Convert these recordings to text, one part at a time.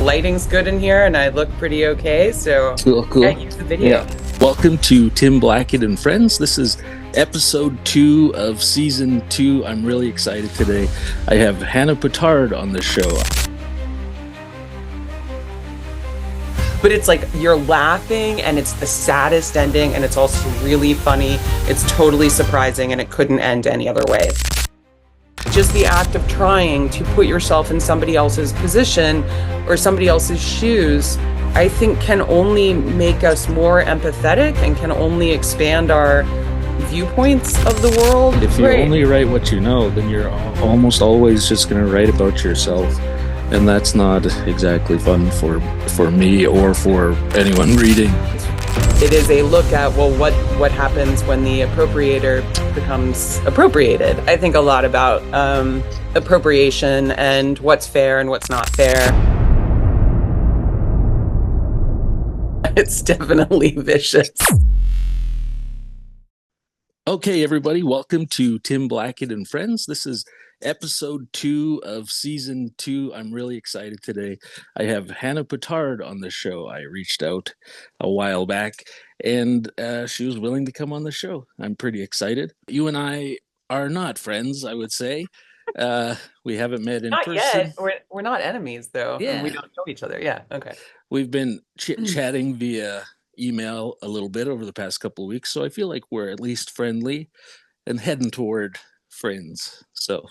Lighting's good in here and I look pretty okay, so Cool. use the video. Yeah. Welcome to Tim Blackett and Friends. This is episode 2 of season 2. I'm really excited today. I have Hannah Pittard on the show. But it's like you're laughing and it's the saddest ending and it's also really funny. It's totally surprising and it couldn't end any other way. Just the act of trying to put yourself in somebody else's position or somebody else's shoes, I think can only make us more empathetic and can only expand our viewpoints of the world. If you only write what you know, then you're almost always just going to write about yourself. And that's not exactly fun for me or for anyone reading. It is a look at, well, what happens when the appropriator becomes appropriated. I think a lot about appropriation and what's fair and what's not fair. It's definitely vicious. Okay, everybody, welcome to Tim Blackett and Friends. This is episode 2 of season 2. I'm really excited today. I have Hannah Pittard on the show. I reached out a while back and she was willing to come on the show. I'm pretty excited. You and I are not friends, I would say. We haven't met in Not person. yet. We're not enemies, though. Yeah. And we don't know each other. Yeah, okay. We've been chit-chatting via email a little bit over the past couple of weeks, so I feel like we're at least friendly and heading toward friends. So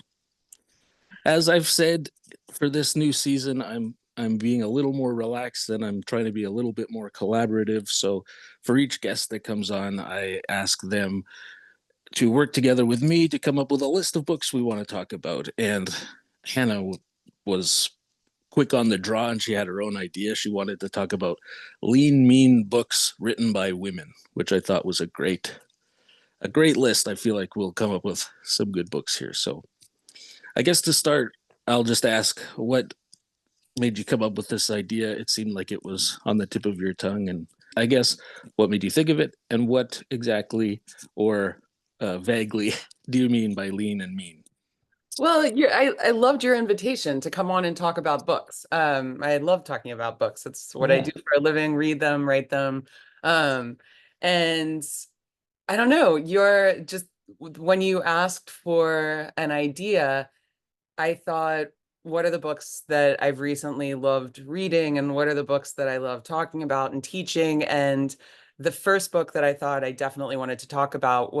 as I've said, for this new season, I'm being a little more relaxed and I'm trying to be a little bit more collaborative. So for each guest that comes on, I ask them to work together with me to come up with a list of books we want to talk about. And Hannah was quick on the draw and she had her own idea. She wanted to talk about lean, mean books written by women, which I thought was a great list. I feel like we'll come up with some good books here. So I guess to start, I'll just ask, what made you come up with this idea? It seemed like it was on the tip of your tongue. And I guess what made you think of it, and what exactly or vaguely do you mean by lean and mean? Well, I loved your invitation to come on and talk about books. I love talking about books. It's what I do for a living, read them, write them. And I don't know, you're just, when you asked for an idea, I thought, what are the books that I've recently loved reading and what are the books that I love talking about and teaching? And the first book that I thought I definitely wanted to talk about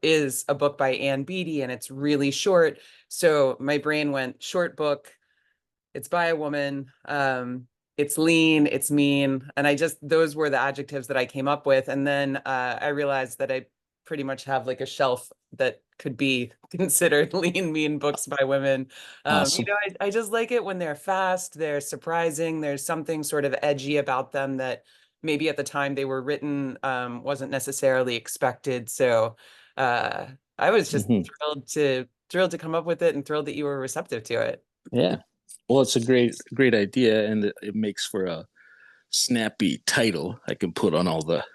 is a book by Ann Beattie, and it's really short. So my brain went, short book, it's by a woman, it's lean, it's mean. And those were the adjectives that I came up with. And then I realized that I pretty much have like a shelf that could be considered lean, mean books by women. Awesome. I just like it when they're fast, they're surprising, there's something sort of edgy about them that maybe at the time they were written wasn't necessarily expected. So I was just thrilled to come up with it and thrilled that you were receptive to it. Yeah. Well, it's a great idea, and it makes for a snappy title I can put on all the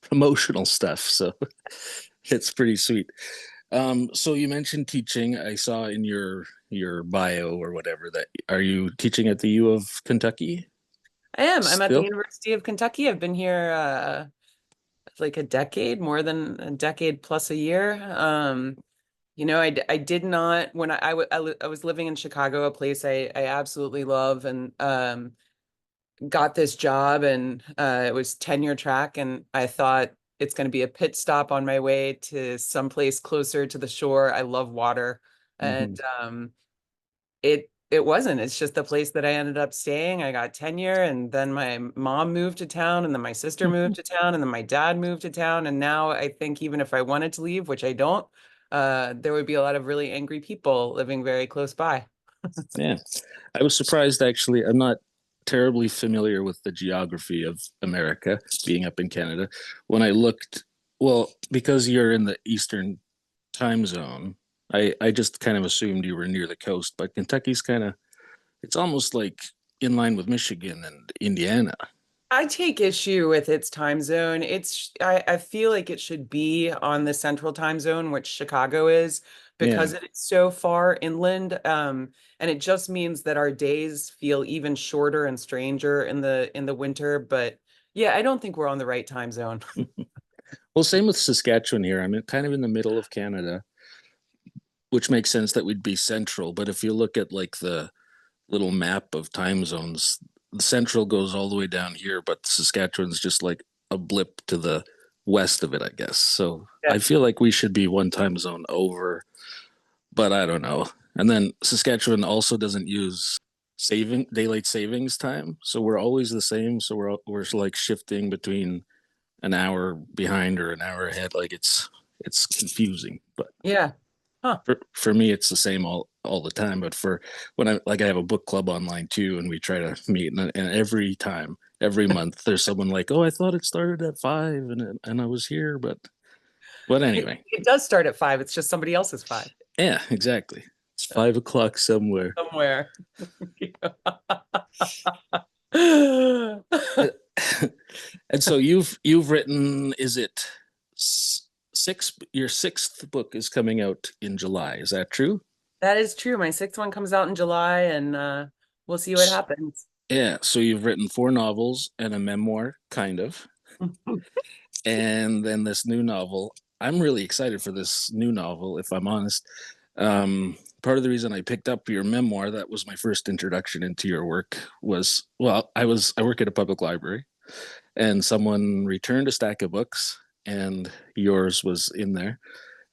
promotional stuff. So it's pretty sweet. So you mentioned teaching. I saw in your bio or whatever that, are you teaching at the U of Kentucky? I am. I'm at the Still? University of Kentucky. I've been here like a decade, more than a decade plus a year. I did not, when I was living in Chicago, a place I absolutely love, and got this job, and it was tenure track, and I thought it's going to be a pit stop on my way to someplace closer to the shore. I love water, and it wasn't. It's just the place that I ended up staying. I got tenure, and then my mom moved to town, and then my sister moved to town, and then my dad moved to town. And now I think even if I wanted to leave, which I don't, there would be a lot of really angry people living very close by. Yeah. I was surprised, actually. I'm not terribly familiar with the geography of America, being up in Canada. When I looked, well, because you're in the Eastern time zone, I just kind of assumed you were near the coast, but Kentucky's it's almost like in line with Michigan and Indiana. I take issue with its time zone. I feel like it should be on the central time zone, which Chicago is, Yeah. because it is so far inland. And it just means that our days feel even shorter and stranger in the winter. But yeah, I don't think we're on the right time zone. Well, same with Saskatchewan here. I'm kind of in the middle of Canada, which makes sense that we'd be central. But if you look at like the little map of time zones, the central goes all the way down here, but Saskatchewan's just like a blip to the west of it, I guess. So Yeah. I feel like we should be one time zone over, but I don't know. And then Saskatchewan also doesn't use saving daylight savings time, so we're always the same. So we're like shifting between an hour behind or an hour ahead. Like it's confusing, but Yeah. Huh. for me it's the same all the time. But for when I have a book club online too, and we try to meet, and every time, every month, there's someone like, oh, I thought it started at 5 and I was here, but It, anyway. it does start at 5. It's just somebody else's 5 Yeah, exactly. It's 5 o'clock somewhere. somewhere. Uh, and so you've written, is it six, your sixth book is coming out in July, is that true? That is true. My sixth one comes out in July, and we'll see what happens. Yeah, so you've written 4 novels and a memoir, kind of, and then this new novel. I'm really excited for this new novel, if I'm honest. Part of the reason I picked up your memoir, that was my first introduction into your work, was, well, I work at a public library, and someone returned a stack of books, and yours was in there,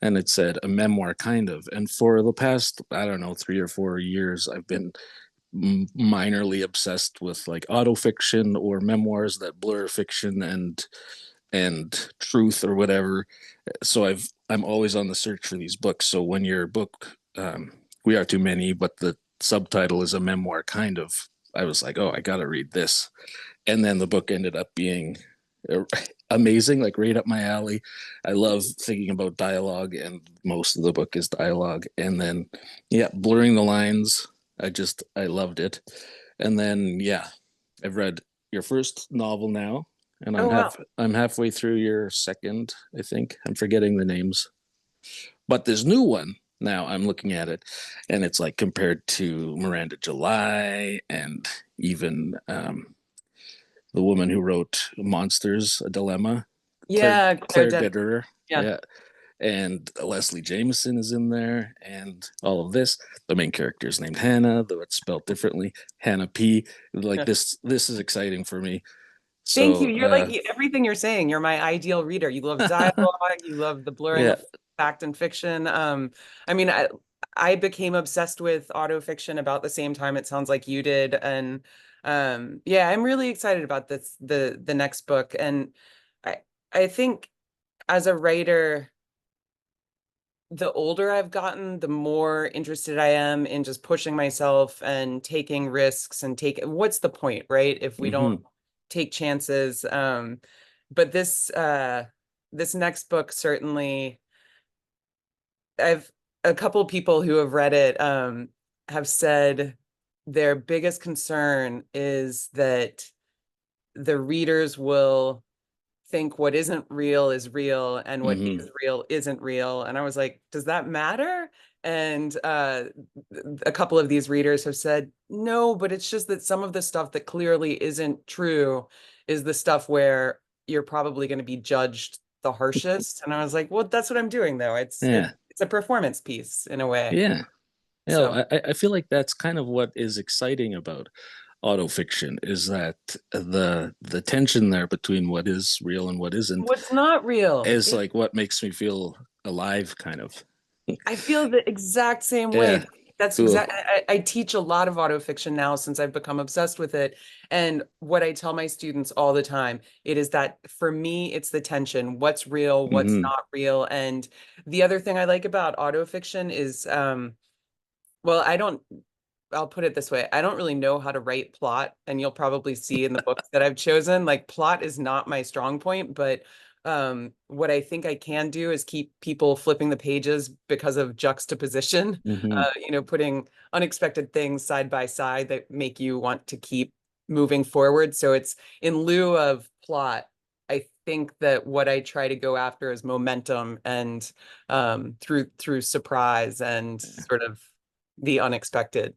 and it said a memoir, kind of. And for the past, I don't know, 3 or 4 years, I've been minorly obsessed with like autofiction or memoirs that blur fiction and truth or whatever. So I'm always on the search for these books. So when your book, We Are Too Many, but the subtitle is a memoir, kind of, I was like, oh, I gotta read this. And then the book ended up being amazing, like right up my alley. I love thinking about dialogue, and most of the book is dialogue. And then, yeah, blurring the lines, I loved it. And then, yeah, I've read your first novel now, and Oh, wow. I'm halfway through your second. I think I'm forgetting the names, but this new one now, I'm looking at it, and it's like compared to Miranda July, and even the woman who wrote Monsters, a Dilemma, Yeah, Claire Claire Dead. Ditterer. Yeah. Yeah. And Leslie Jameson is in there, and all of this. The main character is named Hannah, though it's spelled differently. Hannah P. Like this is exciting for me. Thank you. So You're like everything you're saying. You're my ideal reader. You love dialogue. You love the blurring yeah. of fact and fiction. I mean, I became obsessed with autofiction about the same time it sounds like you did. And yeah, I'm really excited about the next book. And I I think as a writer, the older I've gotten, the more interested I am in just pushing myself and taking risks and what's the point, right? If we don't Mm-hmm. take chances. But this next book certainly, I've a couple people who have read it have said their biggest concern is that the readers will think what isn't real is real and what Mm-hmm. is real isn't real. And I was like, does that matter? And a couple of these readers have said, no, but it's just that some of the stuff that clearly isn't true is the stuff where you're probably going to be judged the harshest. And I was like, well, that's what I'm doing though. Yeah. It's a performance piece in a way. Yeah. You know, So I feel like that's kind of what is exciting about autofiction, is that the tension there between what is real and what isn't what's not real? is like what makes me feel alive, kind of. I feel the exact same way. Yeah, That's cool. exact. I teach a lot of autofiction now since I've become obsessed with it. And what I tell my students all the time, it is that for me, it's the tension. What's real, what's Mm-hmm. not real. And the other thing I like about autofiction is, well, I'll put it this way. I don't really know how to write plot, and you'll probably see in the books that I've chosen, like plot is not my strong point, but what I think I can do is keep people flipping the pages because of juxtaposition, Mm-hmm. putting unexpected things side by side that make you want to keep moving forward. So it's in lieu of plot, I think that what I try to go after is momentum and through surprise and sort of the unexpected.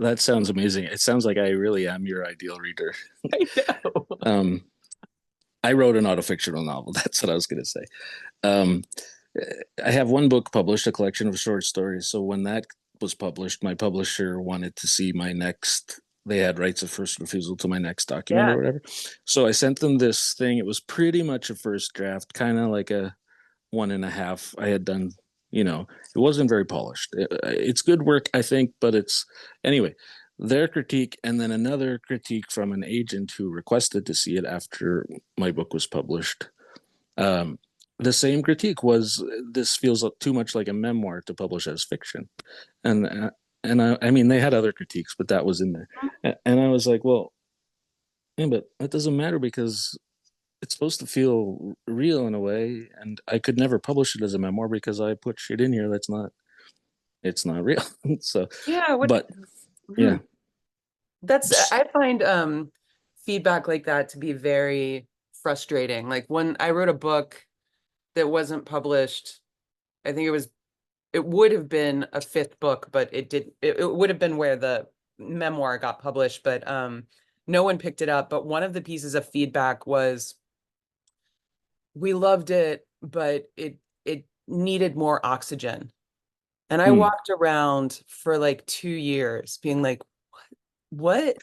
That sounds amazing. It sounds like I really am your ideal reader. I know. Um, I wrote an autofictional novel. That's what I was going to say. Um, I have one book published, a collection of short stories. So when that was published, my publisher wanted to see my next. They had rights of first refusal to my next document or Yeah. whatever. So I sent them this thing. It was pretty much a first draft, kind of like a one and a half. I had done, it wasn't very polished. It's good work, I think, but it's anyway. Their critique, and then another critique from an agent who requested to see it after my book was published. Um, the same critique was this feels too much like a memoir to publish as fiction, and I mean they had other critiques, but that was in there, and I was like, well, yeah, but that doesn't matter because it's supposed to feel real in a way, and I could never publish it as a memoir because I put shit in here that's not it's not real. So, Yeah, what but hmm. yeah. That's I find feedback like that to be very frustrating. Like when I wrote a book that wasn't published, I think it would have been a fifth book, but it would have been where the memoir got published, but no one picked it up. But one of the pieces of feedback was we loved it, but it needed more oxygen. And I Hmm. walked around for like 2 years being like, what?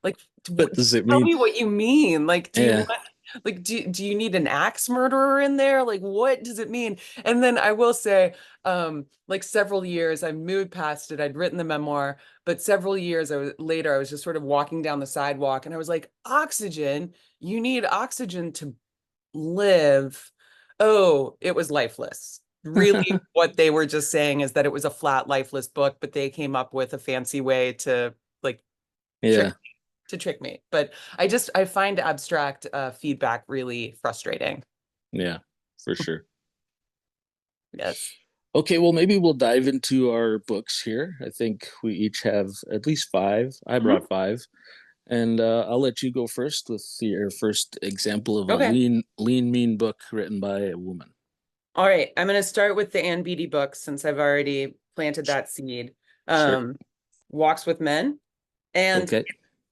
Like, What does it tell mean? me what you mean. Like, do you Yeah. want, like, do you need an axe murderer in there? Like, what does it mean? And then I will say, like several years, I moved past it. I'd written the memoir, but several years later, I was just sort of walking down the sidewalk and I was like, oxygen, you need oxygen to live. Oh, it was lifeless. Really, what they were just saying is that it was a flat, lifeless book, but they came up with a fancy way to like trick Yeah. trick me. But I find abstract feedback really frustrating. Yeah, for sure. Yes. Okay, well, maybe we'll dive into our books here. I think we each have at least five. I Mhm. brought five, and I'll let you go first with your first example of a Okay. lean, mean book written by a woman. All right. I'm going to start with the Ann Beattie books since I've already planted that seed. Sure. Um, Walks with Men. And Okay.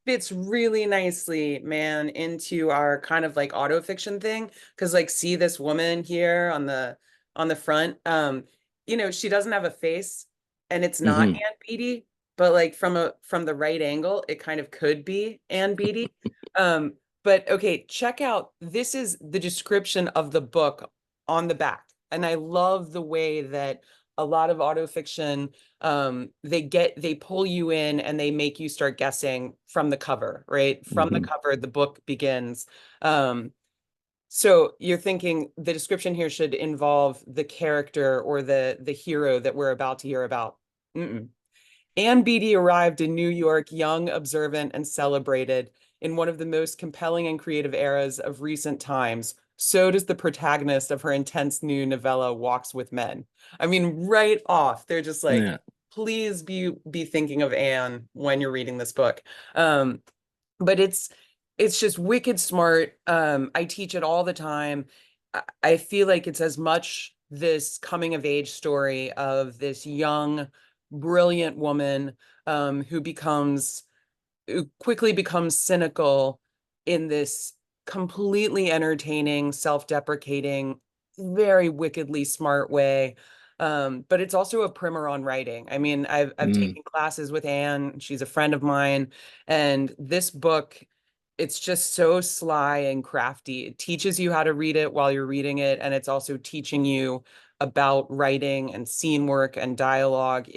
fits really nicely, man, into our kind of like auto fiction thing. Because like, see this woman here on the front. She doesn't have a face, and it's not Mm-hmm. Ann Beattie, but like from the right angle, it kind of could be Ann Beattie. Um, but okay, check out this is the description of the book on the back, and I love the way that a lot of autofiction they pull you in and they make you start guessing from the cover, right? From the Mm-hmm. cover the book begins. So you're thinking the description here should involve the character or the hero that we're about to hear about. Mm-mm. Ann Beattie arrived in New York young, observant, and celebrated in one of the most compelling and creative eras of recent times. So does the protagonist of her intense new novella, Walks with Men. I mean, right off, they're just like, Yeah. please be thinking of Anne when you're reading this book. Um, but it's just wicked smart. I teach it all the time. I feel like it's as much this coming of age story of this young, brilliant woman who quickly becomes cynical in this completely entertaining, self-deprecating, very wickedly smart way. But it's also a primer on writing. I mean, I've Mm. taken classes with Anne. She's a friend of mine, and this book, it's just so sly and crafty. It teaches you how to read it while you're reading it, and it's also teaching you about writing and scene work and dialogue.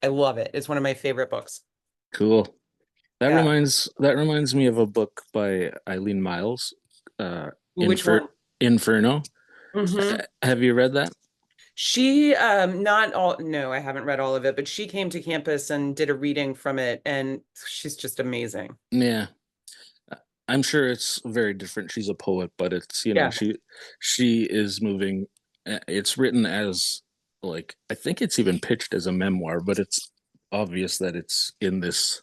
I love it. It's one of my favorite books. Cool. Yeah. That reminds me of a book by Eileen Miles, uh, Which one? Inferno. Hmm. Have you read that? She, not all, no, I haven't read all of it, but she came to campus and did a reading from it, and she's just amazing. Yeah, I'm sure it's very different. She's a poet, but it's Yeah. she is moving. It's written as like I think it's even pitched as a memoir, but it's obvious that it's in this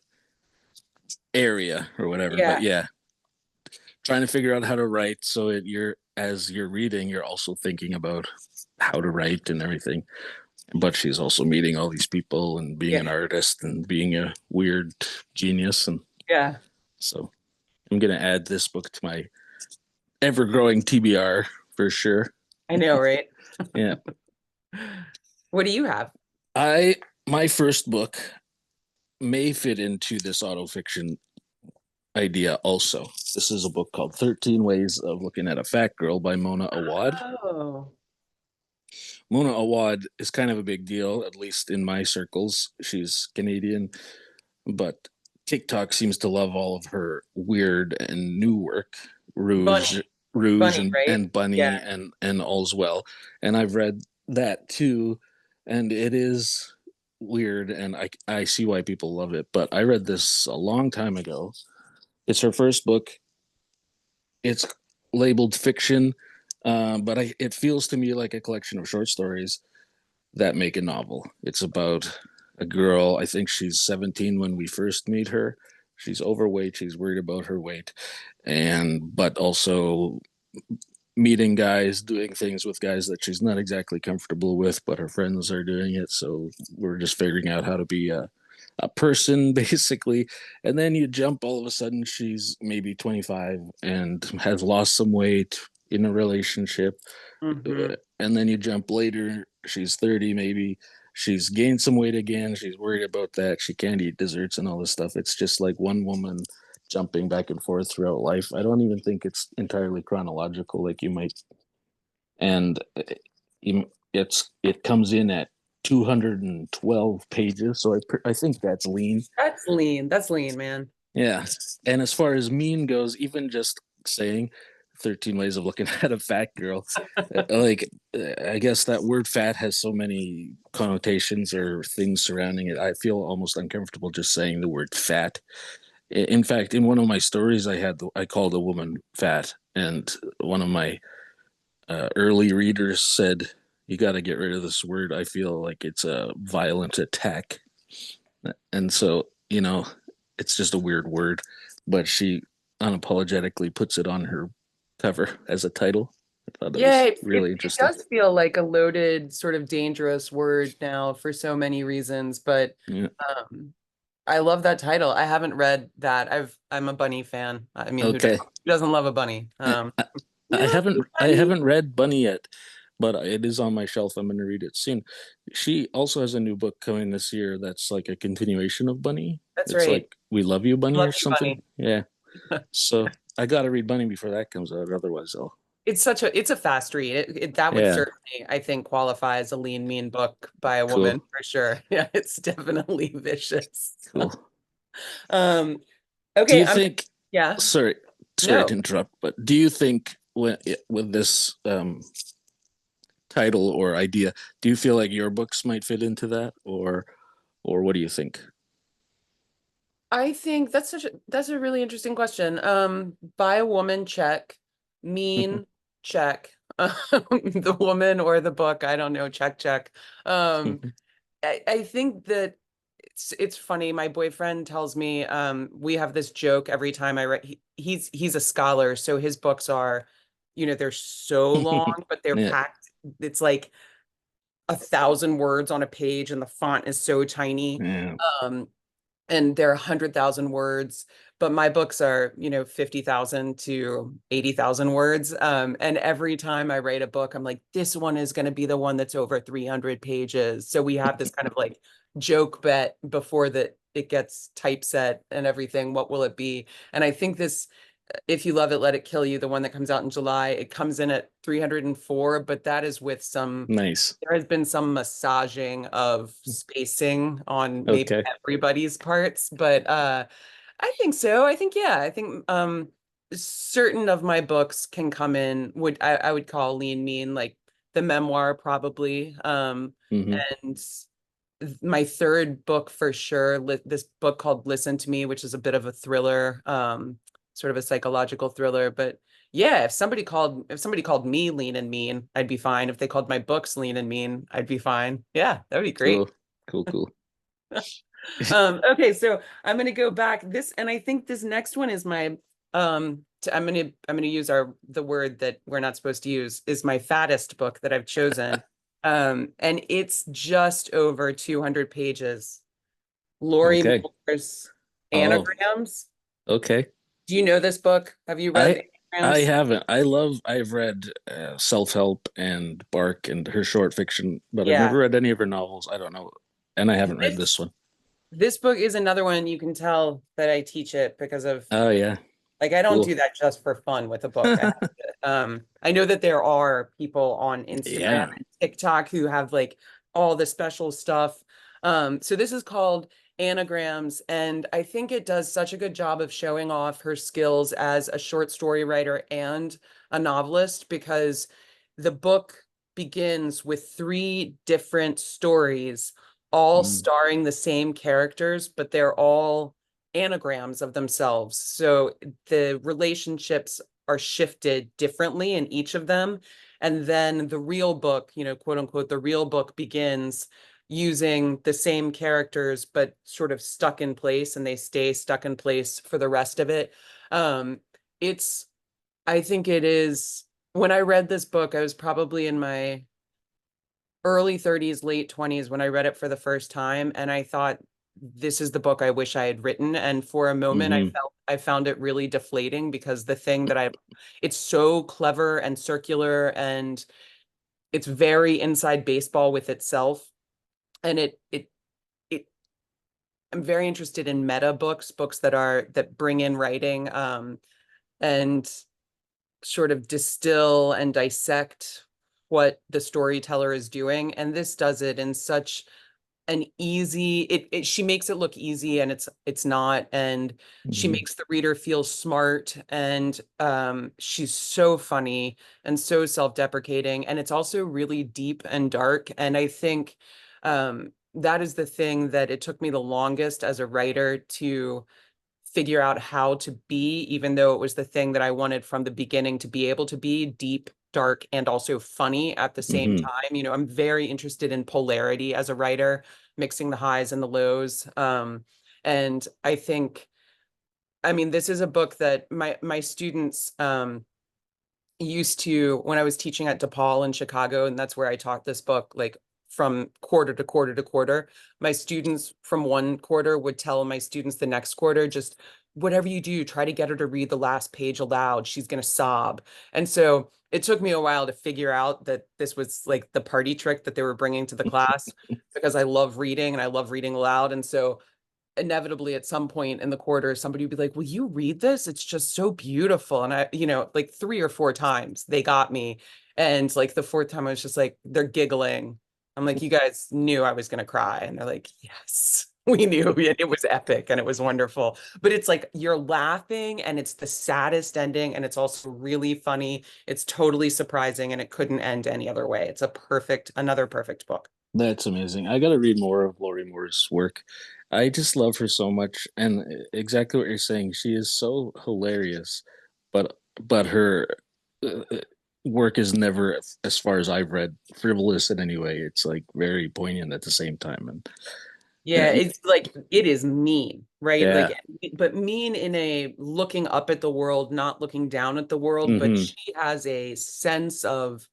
area or whatever. But Yeah. yeah, trying to figure out how to write. So you're as you're reading, you're also thinking about how to write and everything. But she's also meeting all these people and being Yeah. an artist and being a weird genius. And Yeah. so I'm going to add this book to my ever growing TBR for sure. I know, right? Yeah. What do you have? I, my first book may fit into this autofiction idea also. This is a book called 13 Ways of Looking at a Fat Girl by Mona Awad. Oh, Mona Awad is kind of a big deal, at least in my circles. She's Canadian, but TikTok seems to love all of her weird and new work, Rouge, Bunny. Rouge, Bunny, right? and Yeah. Bunny, and All's Well. And I've read that too, and it is weird, and I see why people love it. But I read this a long time ago. It's her first book. It's labeled fiction, but it feels to me like a collection of short stories that make a novel. It's about a girl. I think she's 17 when we first meet her. She's overweight. She's worried about her weight, and but also meeting guys, doing things with guys that she's not exactly comfortable with, but her friends are doing it. So we're just figuring out how to be a person basically. And then you jump, all of a sudden she's maybe 25 and has lost some weight in a relationship. Hmm. And then you jump later, she's 30 maybe, she's gained some weight again, she's worried about that, she can't eat desserts and all this stuff. It's just like one woman jumping back and forth throughout life. I don't even think it's entirely chronological like you might. And it comes in at 212 pages, so I think that's lean. That's lean. That's lean, man. Yeah. And as far as mean goes, even just saying 13 ways of looking at a fat girl, like, I guess that word fat has so many connotations or things surrounding it. I feel almost uncomfortable just saying the word fat. In fact, in one of my stories, I called a woman fat, and one of my early readers said, "You got to get rid of this word. I feel like it's a violent attack." And so, it's just a weird word, but she unapologetically puts it on her cover as a title. I thought that Yeah, was it really it interesting. does feel like a loaded, sort of dangerous word now for so many reasons, but Yeah. um I love that title. I haven't read that. I'm a bunny fan. I mean, Okay. who doesn't love a bunny? I, I Yeah, haven't I bunny. haven't read Bunny yet, but it is on my shelf. I'm going to read it soon. She also has a new book coming this year that's like a continuation of Bunny. That's It's right. like We Love You Bunny Love or you, something. bunny. Yeah. So I got to read Bunny before that comes out. Otherwise, I'll. It's a fast read. That would Yeah. certainly, I think, qualify as a lean, mean book by a woman Cool. for sure. Yeah, it's definitely vicious. Cool. Um, Do okay, you think? yeah, Sorry, sorry to no. interrupt, but do you think with this title or idea, do you feel like your books might fit into that, or what do you think? I think that's a really interesting question. By a woman, check. Mean, check. The woman or the book, I don't know, check, check. Um, I think that it's funny. My boyfriend tells me we have this joke every time I write. He's a scholar, so his books are, they're so long, but they're Yeah. packed. It's like 1,000 words on a page, and the font is so tiny. Yeah. Um, and they're 100,000 words, but my books are, 50,000 to 80,000 words. And every time I write a book, I'm like, this one is going to be the one that's over 300 pages. So we have this kind of like joke bet before that it gets typeset and everything. What will it be? And I think this, If You Love It, Let It Kill You, the one that comes out in July, it comes in at 304, but that is with Nice. there has been some massaging of spacing on maybe Okay. everybody's parts, but I think so. I think yeah, I think certain of my books can come in I would call lean mean, like the memoir probably. Hmm. And my third book for sure, this book called Listen to Me, which is a bit of a thriller, sort of a psychological thriller. But yeah, if somebody called me lean and mean, I'd be fine. If they called my books lean and mean, I'd be fine. Yeah, that would be great. Cool. Cool. Cool. Okay, so I'm gonna go back and I think this next one is my I'm gonna use the word that we're not supposed to use, is my fattest book that I've chosen. And it's just over 200 pages. Lori Okay. Moore's Oh, Anagrams. okay. Do you know this book? Have you I read I Anagrams? haven't. I've read self-help and Bark and her short fiction, but I've never Yeah. read any of her novels. I don't know. And I haven't read this This one. this book is another one you can tell that I teach it because of, Oh yeah. like, I don't Cool. do that just for fun with a book. I know that there are people on Instagram Yeah. and TikTok who have like all the special stuff. So this is called Anagrams, and I think it does such a good job of showing off her skills as a short story writer and a novelist, because the book begins with three different stories, all Mm. starring the same characters, but they're all anagrams of themselves. So the relationships are shifted differently in each of them. And then the real book, quote unquote, the real book begins using the same characters, but sort of stuck in place, and they stay stuck in place for the rest of it. Um, it's, I think it is, when I read this book, I was probably in my early 30s, late 20s when I read it for the first time, and I thought, this is the book I wish I had written. And for a moment Hmm. I found it really deflating, because the thing that I it's so clever and circular, and it's very inside baseball with itself. And it I'm very interested in meta books, that bring in writing, and sort of distill and dissect what the storyteller is doing. And this does it in such an easy, she makes it look easy, and it's not. And she Hmm. makes the reader feel smart, and she's so funny and so self-deprecating, and it's also really deep and dark. And I think that is the thing that it took me the longest as a writer to figure out how to be, even though it was the thing that I wanted from the beginning, to be able to be deep, dark, and also funny at the same Hmm. time. I'm very interested in polarity as a writer, mixing the highs and the lows. And I think, I mean, this is a book that my students used to, when I was teaching at DePaul in Chicago, and that's where I taught this book, like from quarter to quarter to quarter. My students from one quarter would tell my students the next quarter, just whatever you do, try to get her to read the last page aloud. She's going to sob. And so it took me a while to figure out that this was like the party trick that they were bringing to the class, because I love reading and I love reading aloud. And so inevitably at some point in the quarter, somebody would be like, will you read this? It's just so beautiful. And I, like 3 or 4 times they got me. And like the fourth time I was just like, they're giggling. I'm like, you guys knew I was going to cry. And they're like, yes, we knew. And it was epic and it was wonderful. But it's like you're laughing, and it's the saddest ending. And it's also really funny. It's totally surprising, and it couldn't end any other way. It's another perfect book. That's amazing. I got to read more of Lori Moore's work. I just love her so much, and exactly what you're saying. She is so hilarious, but her work is never, as far as I've read, frivolous in any way. It's like very poignant at the same time, Yeah, and it's like it is mean, right? yeah. Like, but mean in a looking up at the world, not looking down at the world. But Hmm. she has a sense of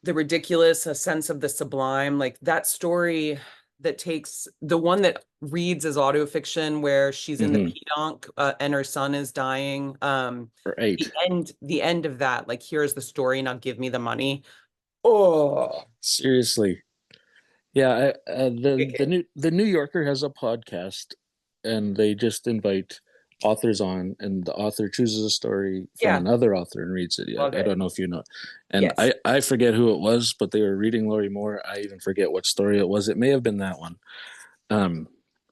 the ridiculous, a sense of the sublime. Like that story that takes the one that reads as autofiction, where she's in the Hmm. pedonk, and her son is dying. Right. The end of that, like, here's the story, now give me the money. Oh, Seriously. Yeah, the New Yorker has a podcast, and they just invite authors on, and the author chooses a story from yeah, another author and reads it. love I it. don't know if you know, and Yes. I forget who it was, but they were reading Lori Moore. I even forget what story it was. It may have been that one. Um,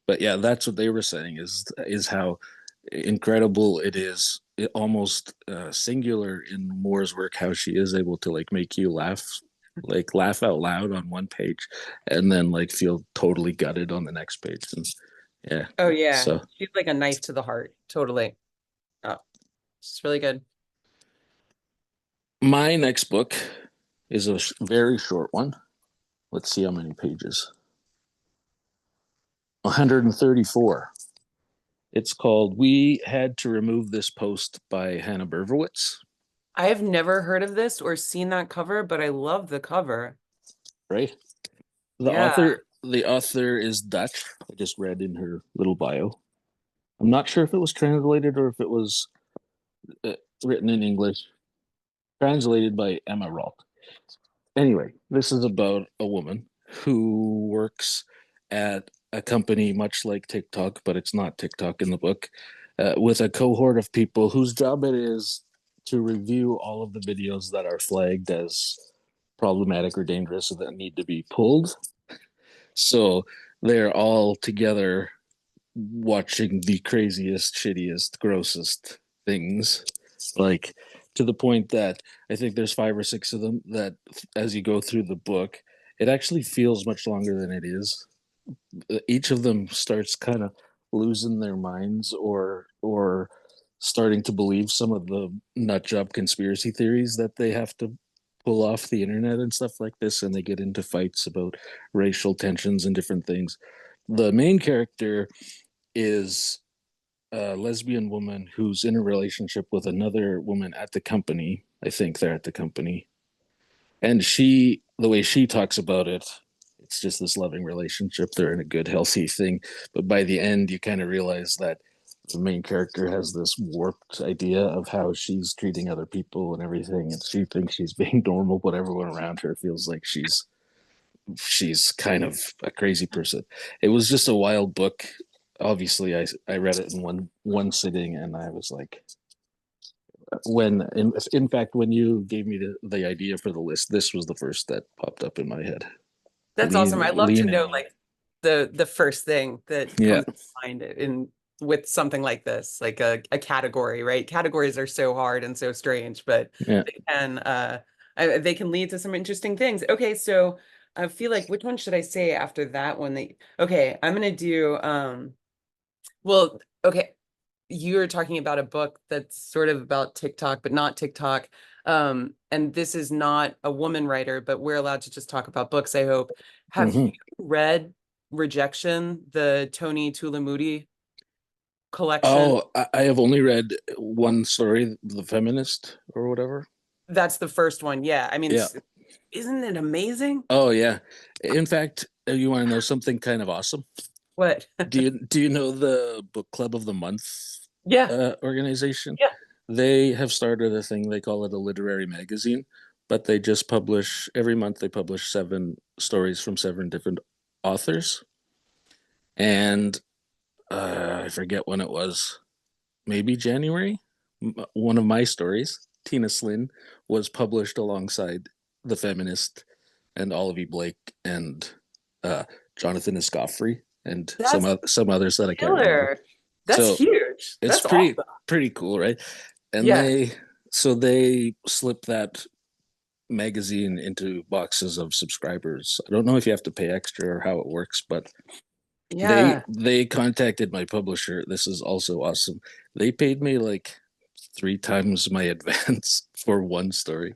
but yeah, that's what they were saying is how incredible it is. It almost singular in Moore's work, how she is able to like make you laugh, like laugh out loud on one page, and then like feel totally gutted on the next page. And yeah, Oh yeah, so she's like a knife to the heart. Totally. Oh, it's really good. my next book is a very short one. Let's see how many pages. 134. It's called "We Had to Remove This Post" by Hannah Bervowitz. I have never heard of this or seen that cover, but I love the cover. Right. Yeah, The author is Dutch. I just read in her little bio. I'm not sure if it was translated or if it was uh, written in English. Translated by Emma Roth. Anyway, this is about a woman who works at a company much like TikTok, but it's not TikTok in the book, with a cohort of people whose job it is to review all of the videos that are flagged as problematic or dangerous that need to be pulled. So they're all together watching the craziest, shittiest, grossest things. Like to the point that I think there's five or six of them that as you go through the book, it actually feels much longer than it is. Each of them starts kind of losing their minds or starting to believe some of the nut job conspiracy theories that they have to pull off the internet and stuff like this, and they get into fights about racial tensions and different things. The main character is a lesbian woman who's in a relationship with another woman at the company. I think they're at the company. And the way she talks about it, it's just this loving relationship. They're in a good, healthy thing. But by the end, you kind of realize that the main character has this warped idea of how she's treating other people and everything. And she thinks she's being normal, but everyone around her feels like she's kind of a crazy person. It was just a wild book. Obviously, I read it in one sitting, and I was like, in fact, when you gave me the idea for the list, this was the first that popped up in my head. that's awesome. I love to Leaning know on it. like the first thing that Yeah, comes to mind in with something like this, like a category, right? Categories are so hard and so strange, but yeah. they can lead to some interesting things. Okay, so I feel like which one should I say after that one? Okay, I'm gonna do well, okay. You're talking about a book that's sort of about TikTok, but not TikTok. And this is not a woman writer, but we're allowed to just talk about books, I hope. Have you Mm-hmm. read Rejection, the Tony Tulamudi collection? Oh, I have only read one story, The Feminist or whatever. That's the first one. Yeah. I mean, Yeah. isn't it amazing? Oh, yeah. In fact, you want to know something kind of awesome? What? Do you know the Book Club of the Month Yeah. organization? Yeah. They have started a thing. They call it a literary magazine, but they just publish every month. They publish seven stories from seven different authors, and I forget when it was. Maybe January. One of my stories, Tina Slynn, was published alongside The Feminist and Olive E. Blake and uh, Jonathan Escoffrey and That's some others that I can't remember. killer. That's So huge. it's That's awesome. pretty cool, right? And Yeah. they slip that magazine into boxes of subscribers. I don't know if you have to pay extra or how it works, but Yeah. they contacted my publisher. This is also awesome. They paid me like three times my advance for one story.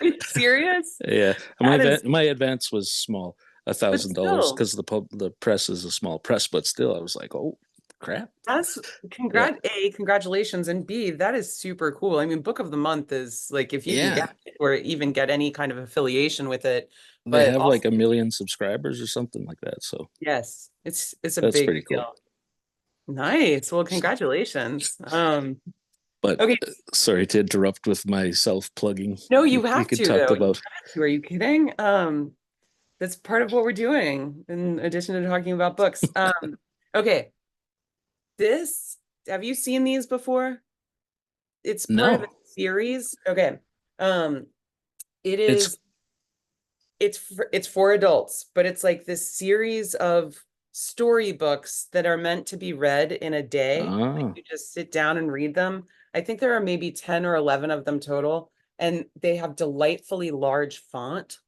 Are you serious? Yeah, That is, my advance was small, a but thousand dollars, still. because the press is a small press, but still, I was like, oh crap. That's Yeah, congratulations, and B, that is super cool. I mean, Book of the Month is like if you can yeah. get it or even get any kind of affiliation with it, They but have also like 1 million subscribers or something like that. So yes, it's a that's big pretty cool. deal. Nice. Well, congratulations. But Okay. sorry to interrupt with my self plugging. No, We, you we have could to talk though. You about have to. Are you kidding? That's part of what we're doing in addition to talking about books. Okay. This, have you seen these before? It's part of a no. series. Okay. Um, it It's is it's for adults, but it's like this series of storybooks that are meant to be read in a day. Like ah you just sit down and read them. I think there are maybe 10 or 11 of them total, and they have delightfully large font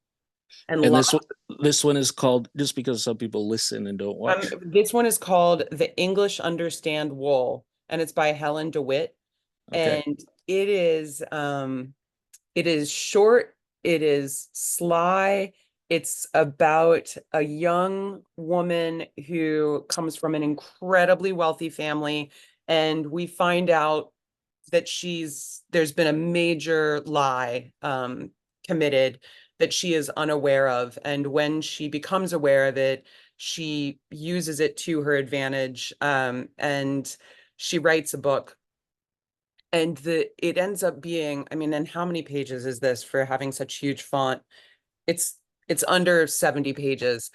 and and lot. this one is called, just because some people listen and don't watch. This one is called The English Understand Wool, and it's by Helen DeWitt. Okay. And it is short, it is sly. It's about a young woman who comes from an incredibly wealthy family and we find out that there's been a major lie committed that she is unaware of. And when she becomes aware of it, she uses it to her advantage. And she writes a book. And it ends up being, I mean, and how many pages is this for having such huge font? It's it's under 70 pages.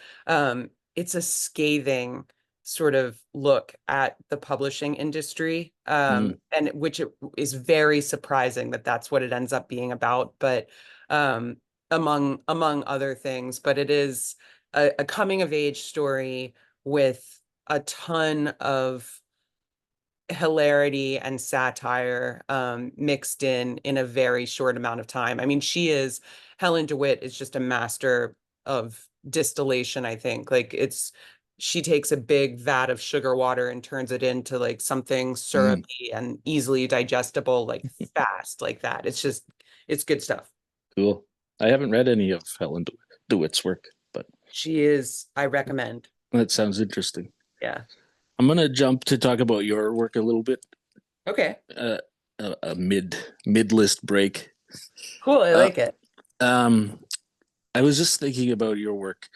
It's a scathing sort of look at the publishing industry, Mm, and which it is very surprising that that's what it ends up being about. But among other things, but it is a coming of age story with a ton of hilarity and satire mixed in a very short amount of time. I mean, Helen DeWitt is just a master of distillation, I think. Like she takes a big vat of sugar water and turns it into like something mm, syrupy and easily digestible, like fast, like that. It's good stuff. cool. I haven't read any of Helen DeWitt's work, but I recommend. that sounds interesting. Yeah. I'm gonna jump to talk about your work a little bit. Okay. Uh, a mid list break. Cool. I Uh, like it. um, I was just thinking about your work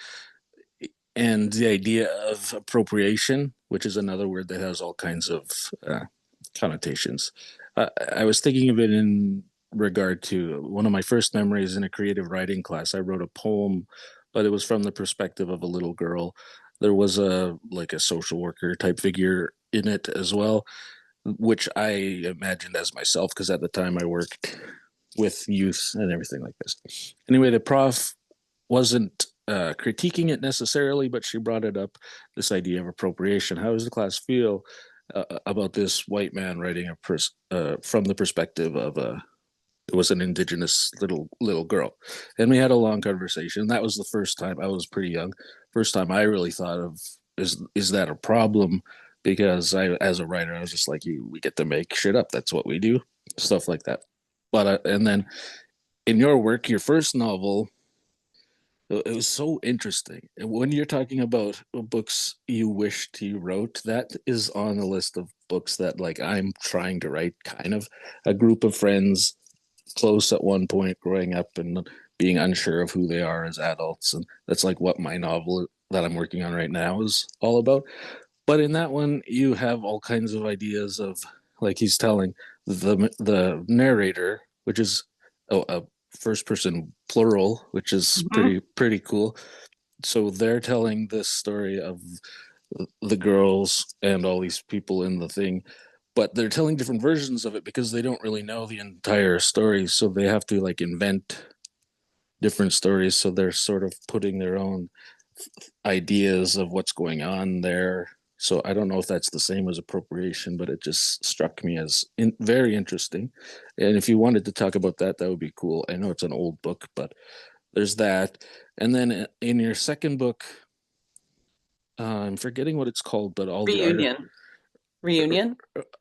and the idea of appropriation, which is another word that has all kinds of connotations. I was thinking of it in regard to one of my first memories in a creative writing class. I wrote a poem, but it was from the perspective of a little girl. There was a social worker type figure in it as well, which I imagined as myself because at the time I worked with youth and everything like this. Anyway, the prof wasn't critiquing it necessarily, but she brought it up, this idea of appropriation. How does the class feel about this white man writing from the perspective of it was an indigenous little girl? And we had a long conversation. That was the first time. I was pretty young. First time I really thought of, is that a problem? Because as a writer, I was just like, we get to make shit up. That's what we do, stuff like that. But and then in your work, your first novel, it was so interesting. When you're talking about books you wished you wrote, that is on the list of books that like I'm trying to write. Kind of a group of friends close at one point growing up and being unsure of who they are as adults, and that's like what my novel that I'm working on right now is all about. But in that one, you have all kinds of ideas of, like he's telling the narrator, which is a first person plural, which is Mhm. pretty cool. So they're telling this story of the girls and all these people in the thing, but they're telling different versions of it because they don't really know the entire story. So they have to like invent different stories. So they're sort of putting their own ideas of what's going on there. So I don't know if that's the same as appropriation, but it just struck me as very interesting. And if you wanted to talk about that, that would be cool. I know it's an old book, but there's that. And then in your second book, I'm forgetting what it's called, but all the art Reunion. Reunion.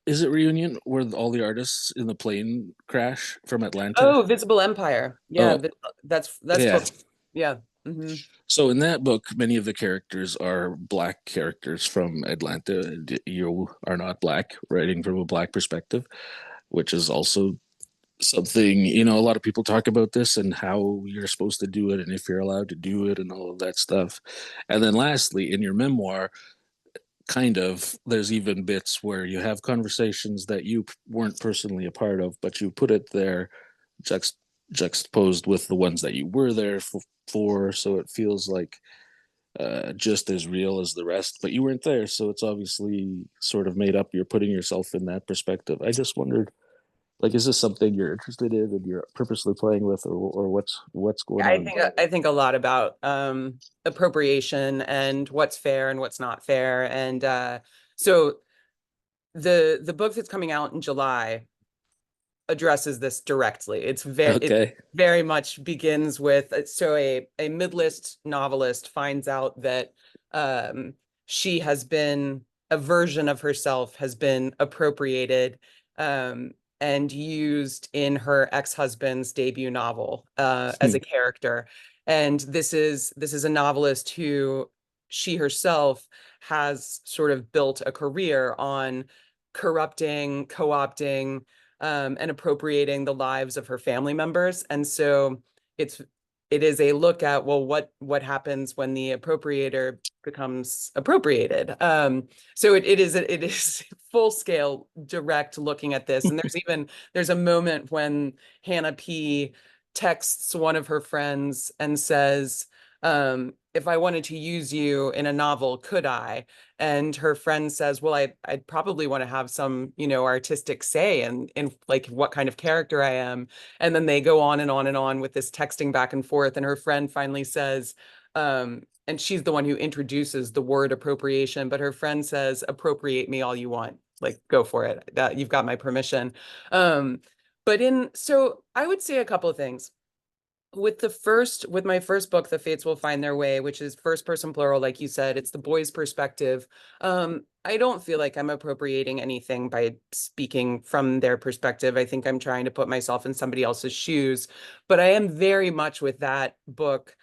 is it Reunion where all the artists in the plane crash from Atlanta? Oh, Visible Empire. Yeah, Oh, that's yeah. book. Yeah. Hmm. So in that book, many of the characters are black characters from Atlanta. You are not black, writing from a black perspective, which is also something, a lot of people talk about this and how you're supposed to do it and if you're allowed to do it and all of that stuff. And then lastly, in your memoir, kind of, there's even bits where you have conversations that you weren't personally a part of, but you put it there juxt- juxtaposed with the ones that you were there for. So it feels like just as real as the rest, but you weren't there. So it's obviously sort of made up. You're putting yourself in that perspective. I just wondered, like, is this something you're interested in and you're purposely playing with, or what's going I on? think I think a lot about appropriation and what's fair and what's not fair. And so the book that's coming out in July addresses this directly. It Okay. very much begins with so a mid-list novelist finds out that um, she has been a version of herself has been appropriated um, and used in her ex-husband's debut novel as Hmm. a character. And this is a novelist who she herself has sort of built a career on corrupting, co-opting, and appropriating the lives of her family members. And so it's it is a look at, well, what happens when the appropriator becomes appropriated. So it is full scale direct looking at this. And there's a moment when Hannah P texts one of her friends and says, if I wanted to use you in a novel, could I? And her friend says, well, I'd probably want to have some, artistic say in like what kind of character I am. And then they go on and on and on with this texting back and forth. And her friend finally says, and she's the one who introduces the word appropriation, but her friend says, appropriate me all you want. Like, go for it. That you've got my permission. Um, so I would say a couple of things with my first book, The Fates Will Find Their Way, which is first person plural, like you said, it's the boy's perspective. I don't feel like I'm appropriating anything by speaking from their perspective. I think I'm trying to put myself in somebody else's shoes, but I am very much with that book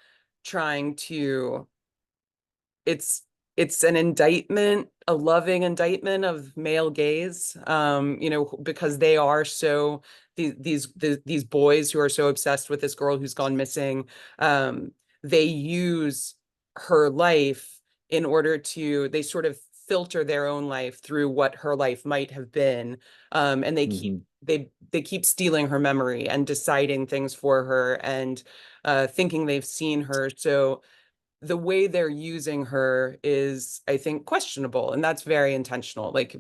trying to it's it's an indictment, a loving indictment of male gaze, because they are so these boys who are so obsessed with this girl who's gone missing. um, they use her life in order to they sort of filter their own life through what her life might have been. And Hmm. they keep stealing her memory and deciding things for her and thinking they've seen her. So the way they're using her is, I think, questionable, and that's very intentional. Like,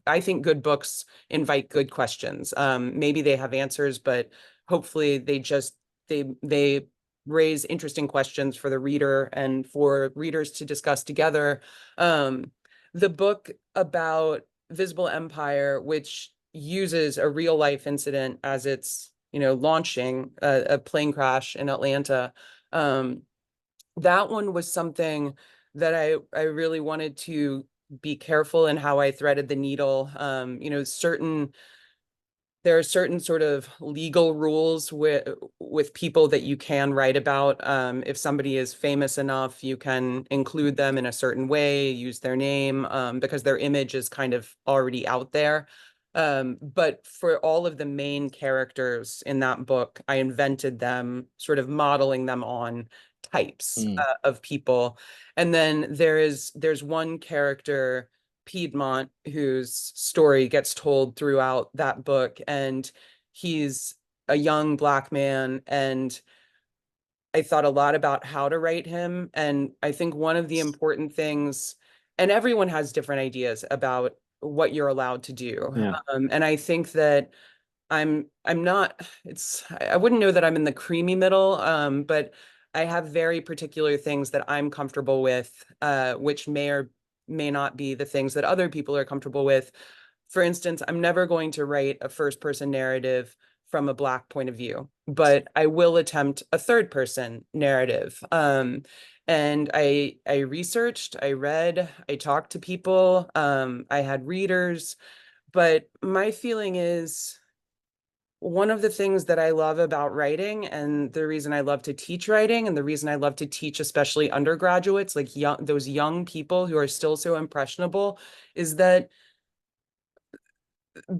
I think good books invite good questions. Maybe they have answers, but hopefully they raise interesting questions for the reader and for readers to discuss together. Um, the book about Visible Empire, which uses a real life incident as its, launching a plane crash in Atlanta. That one was something that I really wanted to be careful in how I threaded the needle. There are certain sort of legal rules with people that you can write about. If somebody is famous enough, you can include them in a certain way, use their name, because their image is kind of already out there. But for all of the main characters in that book, I invented them, sort of modeling them on types Mm. of people. And then there's one character, Piedmont, whose story gets told throughout that book. And he's a young Black man. And I thought a lot about how to write him. And I think one of the important things, and everyone has different ideas about what you're allowed to do. Yeah. And I think that I'm not I wouldn't know that I'm in the creamy middle, but I have very particular things that I'm comfortable with, which may or may not be the things that other people are comfortable with. For instance, I'm never going to write a first person narrative from a Black point of view, but I will attempt a third person narrative. And I researched, I read, I talked to people, I had readers, but my feeling is one of the things that I love about writing, and the reason I love to teach writing, and the reason I love to teach, especially undergraduates, like those young people who are still so impressionable, is that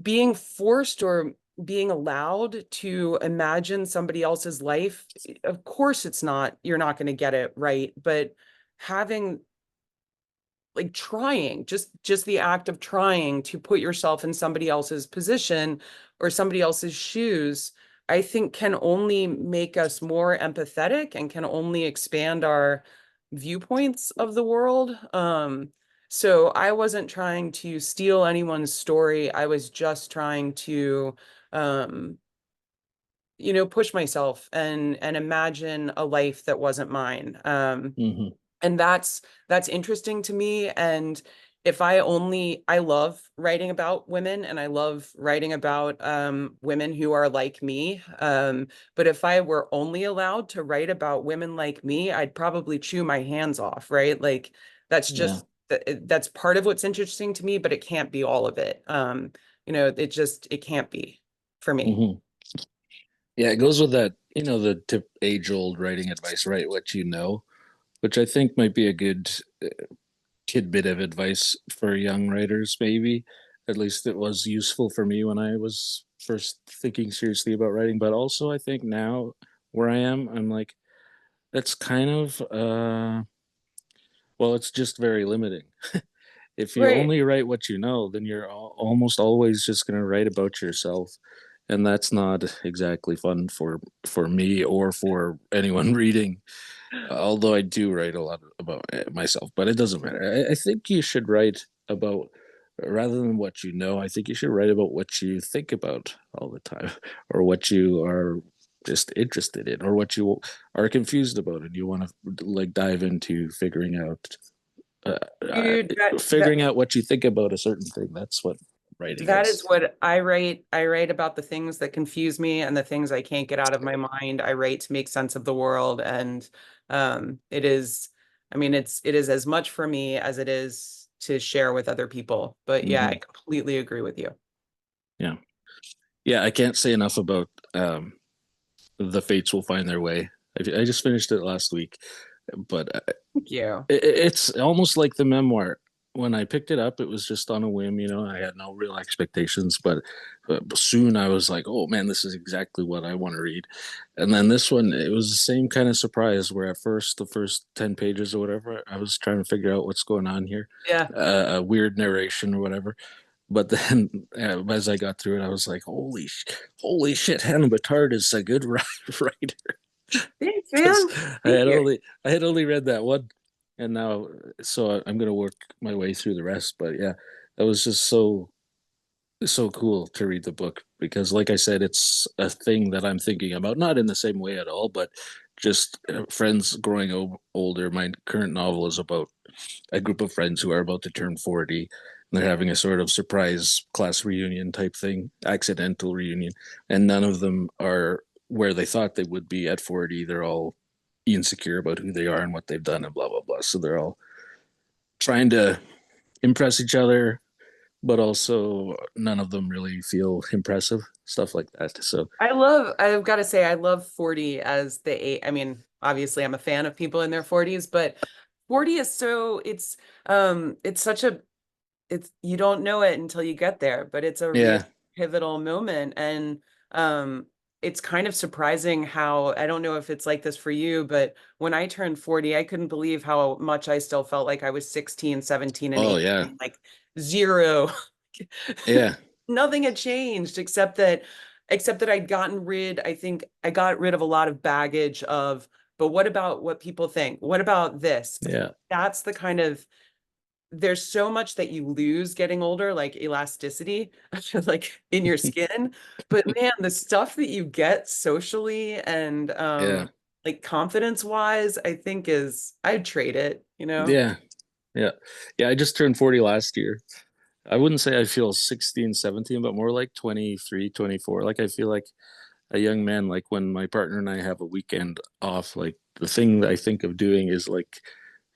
being forced or being allowed to imagine somebody else's life, of course, you're not going to get it right, but having like trying just the act of trying to put yourself in somebody else's position or somebody else's shoes, I think can only make us more empathetic and can only expand our viewpoints of the world. So I wasn't trying to steal anyone's story. I was just trying to um push myself and imagine a life that wasn't mine. Hmm. And that's interesting to me. And if I love writing about women, and I love writing about women who are like me. But if I were only allowed to write about women like me, I'd probably chew my hands off, right? Like that's Yeah. just that's part of what's interesting to me, but it can't be all of it. It can't be for me. Hmm. Yeah, it goes with that, the tip age old writing advice, write what you know, which I think might be a good tidbit of advice for young writers, maybe. At least it was useful for me when I was first thinking seriously about writing. But also, I think now where I am, I'm like, that's kind of, well, it's just very limiting. If you Right. only write what you know, then you're almost always just going to write about yourself. And that's not exactly fun for me or for anyone reading. Although I do write a lot about myself, but it doesn't matter. I think you should write about, rather than what you know, I think you should write about what you think about all the time, or what you are just interested in, or what you are confused about, and you want to like dive into uh, uh, Dude, that figuring out what you think about a certain thing. That's what writing that is is. what I write. I write about the things that confuse me and the things I can't get out of my mind. I write to make sense of the world. And it is, I mean, it is as much for me as it is to share with other people. But yeah, I Mm-hmm. completely agree with you. Yeah, yeah. I can't say enough about the fates will find their way. I just finished it last week, but Thank you. it's almost like the memoir. When I picked it up, it was just on a whim. I had no real expectations, but soon I was like, "Oh man, this is exactly what I want to read." And then this one, it was the same kind of surprise. Where at first, the first 10 pages or whatever, I was trying to figure out what's going on here, Yeah. a weird narration or whatever. But then, as I got through it, I was like, holy shit, Hannah Pittard is a good writer." Thanks, Because man. Thank you. I had only read that one, and now so I'm gonna work my way through the rest. But yeah, that was just so cool to read the book because, like I said, it's a thing that I'm thinking about, not in the same way at all, but just friends growing older. My current novel is about a group of friends who are about to turn 40. And they're having a sort of surprise class reunion type thing, accidental reunion, and none of them are where they thought they would be at 40. They're all insecure about who they are and what they've done and blah blah blah. So they're all trying to impress each other, but also none of them really feel impressive, stuff like that. So I've got to say, I love 40 as the age. I mean, obviously I'm a fan of people in their 40s, but 40 is it's such a, it's, you don't know it until you get there, but it's a real yeah. pivotal moment. And um, it's kind of surprising how, I don't know if it's like this for you, but when I turned 40, I couldn't believe how much I still felt like I was 16, 17, and Oh yeah. 18, like zero. Yeah. Nothing had changed except that I'd gotten rid, I think I got rid of a lot of baggage of, but what about what people think? What about this? Yeah. That's the kind of, there's so much that you lose getting older, like elasticity, like in your skin. But man, the stuff that you get socially and Yeah. like confidence wise, I think is I'd trade it, you know? Yeah. Yeah. Yeah. I just turned 40 last year. I wouldn't say I feel 16, 17, but more like 23, 24. Like I feel like a young man, like when my partner and I have a weekend off, like the thing that I think of doing is like,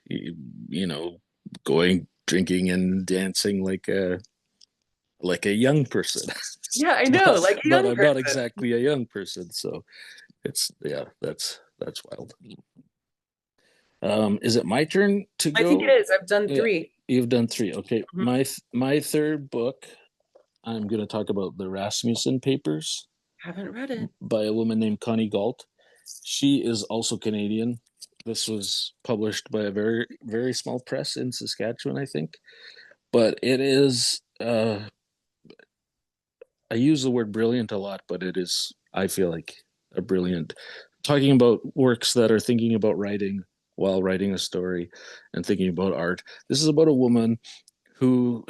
you know, going drinking and dancing like a young person. Yeah, I know, but like a but young I'm not person. exactly a young person. So it's yeah, that's wild. Is it my turn to I think it go? is. I've done Yeah, three. you've done three. Okay. Mhm. My third book, I'm gonna talk about the Rasmussen papers Haven't read it. by a woman named Connie Galt. She is also Canadian. This was published by a very small press in Saskatchewan, I think. But it is I use the word brilliant a lot, but it is I feel like a brilliant talking about works that are thinking about writing while writing a story and thinking about art. This is about a woman who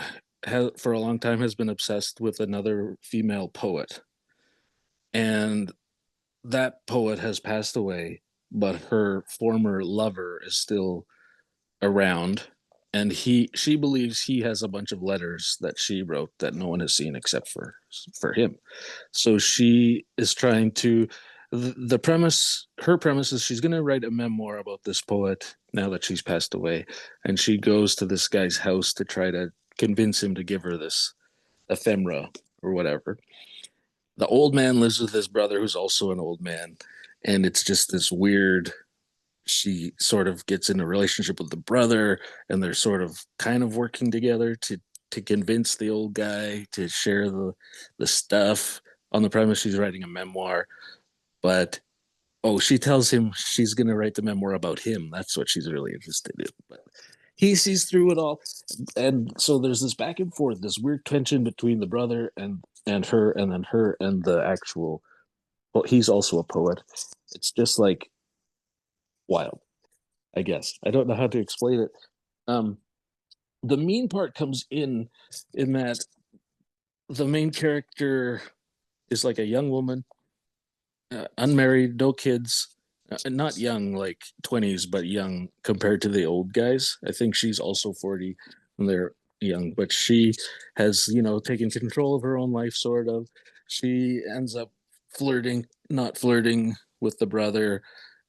has for a long time has been obsessed with another female poet. And that poet has passed away, but her former lover is still around, and she believes he has a bunch of letters that she wrote that no one has seen except for him. So she is trying to the premise her premise is she's going to write a memoir about this poet now that she's passed away, and she goes to this guy's house to try to convince him to give her this ephemera or whatever. The old man lives with his brother who's also an old man, and it's just this weird, she sort of gets in a relationship with the brother, and they're sort of kind of working together to to convince the old guy to share the stuff on the premise she's writing a memoir. But oh, she tells him she's going to write the memoir about him. That's what she's really interested in. But he sees through it all, and so there's this back and forth, this weird tension between the brother and her, and then her and the actual. Well, he's also a poet. It's just like wild. I guess I don't know how to explain it. Um, the mean part comes in that the main character is like a young woman, unmarried, no kids, not young like 20s, but young compared to the old guys. I think she's also 40 and they're young, but she has, taken control of her own life, sort of. She ends up flirting, not flirting with the brother.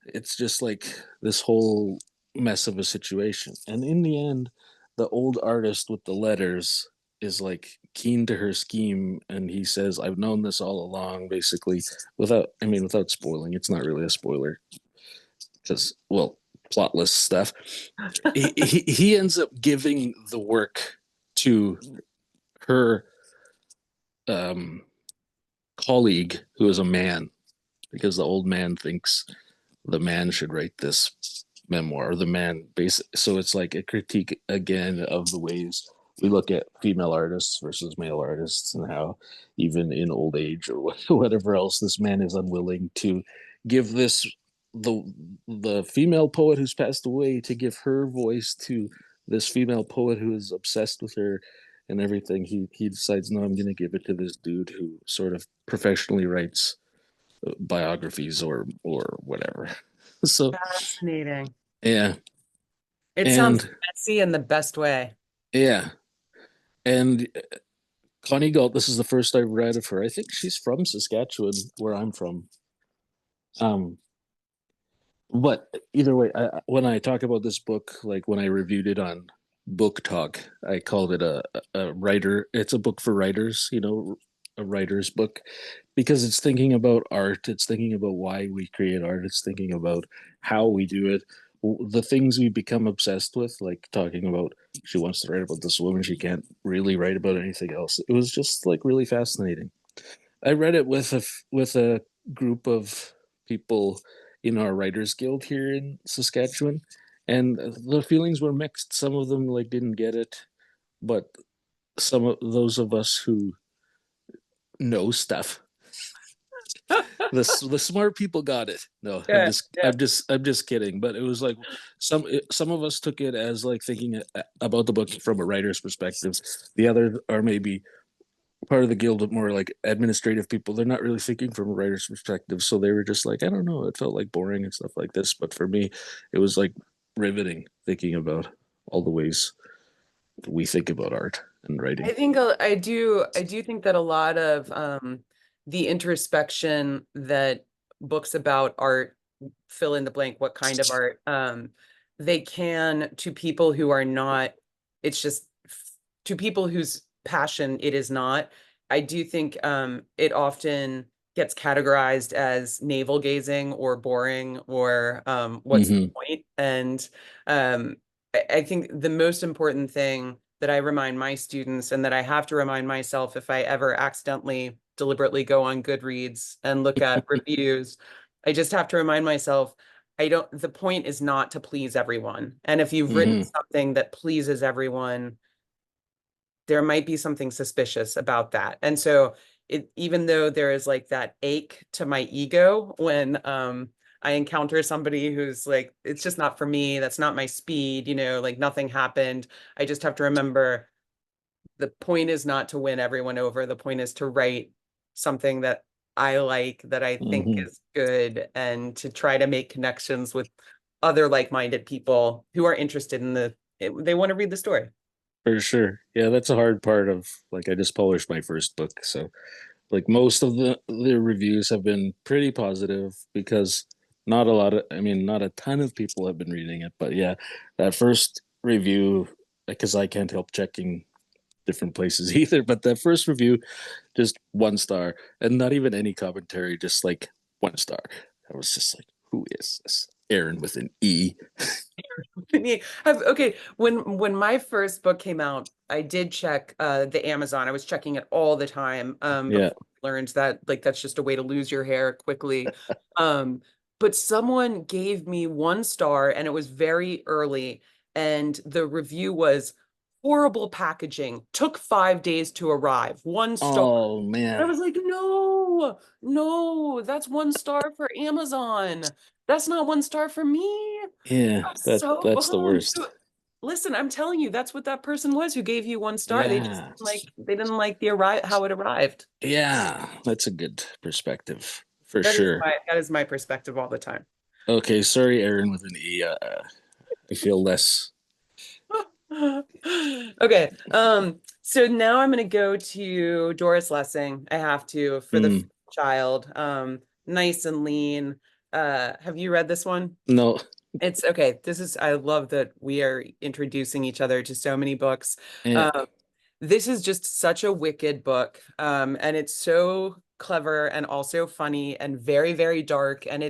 It's just like this whole mess of a situation. And in the end, the old artist with the letters is like keen to her scheme, and he says, I've known this all along, basically, without spoiling. It's not really a spoiler because, well, plotless stuff. He ends up giving the work to her um colleague, who is a man, because the old man thinks the man should write this memoir, the man base. So it's like a critique again of the ways we look at female artists versus male artists, and how even in old age or whatever else, this man is unwilling to give this the the female poet who's passed away, to give her voice to this female poet who is obsessed with her and everything. He decides, no, I'm going to give it to this dude who sort of professionally writes biographies or whatever. So Fascinating. yeah, It sounds and messy in the best way. yeah, and Connie Galt. This is the first I've read of her. I think she's from Saskatchewan, where I'm from. Um, but either way, when I talk about this book, like when I reviewed it on Book Talk, I called it a writer. It's a book for writers, a writer's book, because it's thinking about art. It's thinking about why we create art. It's thinking about how we do it, the things we become obsessed with, like talking about she wants to write about this woman. She can't really write about anything else. It was just like really fascinating. I read it with a group of people in our writers guild here in Saskatchewan, and the feelings were mixed. Some of them like didn't get it, but some of those of us who know stuff, the smart people got it. No, i'm Yeah, just yeah. i'm just i'm just kidding. But it was like some of us took it as like thinking about the book from a writer's perspective. The others are maybe part of the guild of more like administrative people. They're not really thinking from a writer's perspective, so they were just like, I don't know, it felt like boring and stuff like this. But for me, it was like riveting, thinking about all the ways we think about art and writing. I do think that a lot of the introspection that books about art, fill in the blank, what kind of art, they can, to people who are not, it's just to people whose passion it is not. I do think it often gets categorized as navel gazing or boring or what's the Mm-hmm. point? And I think the most important thing that I remind my students and that I have to remind myself if I ever accidentally, deliberately go on Goodreads and look at reviews, I just have to remind myself the point is not to please everyone. And if you've written Mm-hmm. something that pleases everyone, there might be something suspicious about that. And so even though there is like that ache to my ego when I encounter somebody who's like, it's just not for me, that's not my speed, like nothing happened. I just have to remember the point is not to win everyone over. The point is to write something that I like, that I think Mm-hmm. is good, and to try to make connections with other like-minded people who are interested in they want to read the story. For sure. Yeah, that's a hard part of, like, I just published my first book, so like most of the reviews have been pretty positive, because not a ton of people have been reading it. But yeah, that first review, because I can't help checking different places either, but that first review, just 1 star, and not even any commentary, just like 1 star. I was just like, who is this? Aaron with an E. Okay, when my first book came out, I did check the Amazon. I was checking it all the time Yeah. before I learned that like that's just a way to lose your hair quickly. Um, but someone gave me 1 star and it was very early, and the review was horrible packaging, took 5 days to arrive, 1 star. Oh And I man. was like, no, no, that's 1 star for Amazon. That's not 1 star for me. Yeah, I'm that so that's the bummed. worst. Listen, I'm telling you, that's what that person was who gave you 1 star. They just Yeah. they didn't like the arrive how it arrived. Yeah, that's a good perspective for sure. That is my perspective all the time. Okay, sorry, Aaron with an E. I feel less. Okay. So now I'm gonna go to Doris Lessing. I have to for the Mm, child. Nice and lean. Have you read this one? no. It's okay. I love that we are introducing each other to so many books. Yeah. Um, this is just such a wicked book. And it's so clever and also funny and very, very dark. And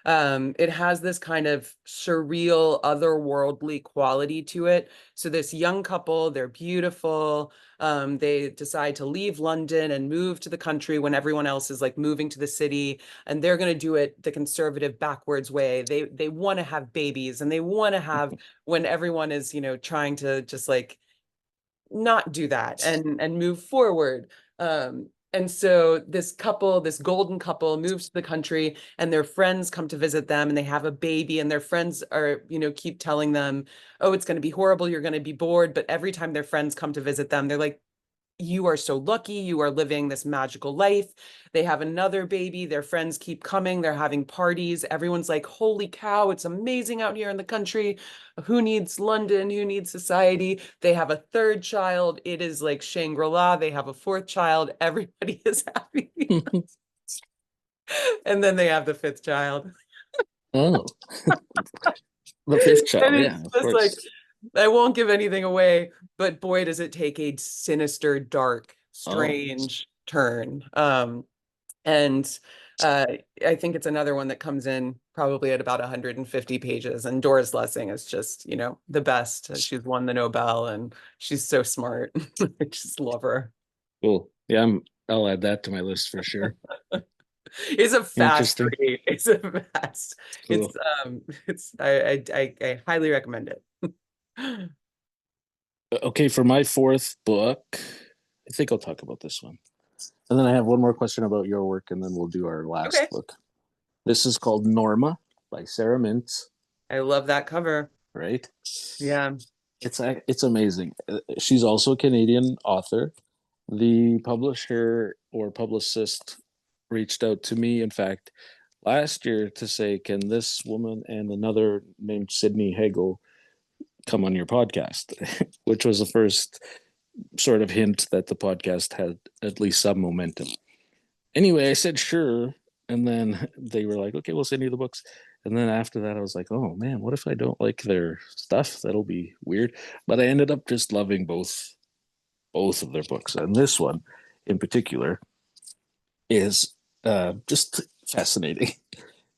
it has this kind of surreal, otherworldly quality to it. So this young couple, they're beautiful. They decide to leave London and move to the country when everyone else is like moving to the city, and they're going to do it the conservative backwards way. They want to have babies, and they want to have when everyone is, trying to just like not do that and move forward. And so this golden couple moves to the country, and their friends come to visit them, and they have a baby, and their friends are, keep telling them, oh, it's going to be horrible, you're going to be bored. But every time their friends come to visit them, they're like, you are so lucky. You are living this magical life. They have another baby. Their friends keep coming. They're having parties. Everyone's like, holy cow, it's amazing out here in the country. Who needs London? Who needs society? They have a third child. It is like Shangri-La. They have a fourth child. Everybody is happy. And then they have the fifth child. Oh, the fifth And child. it's Yeah, of just like, course. I won't give anything away, but boy, does it take a sinister, dark, Oh, strange turn. And uh, I think it's another one that comes in probably at about 150 pages. And Doris Lessing is just, the best. She's won the Nobel and she's so smart. I just love her. cool. Yeah, I'll add that to my list for sure. It's a fast Interesting. read. It's a fast. It's Cool. it's I highly recommend it. Okay, for my fourth book, I think I'll talk about this one. And then I have one more question about your work, and then we'll do our last Okay. book. This is called Norma by Sarah Mintz, I love that cover. right? Yeah. It's amazing. She's also a Canadian author. The publisher or publicist reached out to me, in fact, last year to say, can this woman and another named Sydney Hagel come on your podcast? Which was the first sort of hint that the podcast had at least some momentum. Anyway, I said sure, and then they were like, okay, we'll send you the books. And then after that, I was like, oh man, what if I don't like their stuff? That'll be weird. But I ended up just loving both of their books, and this one in particular is just fascinating.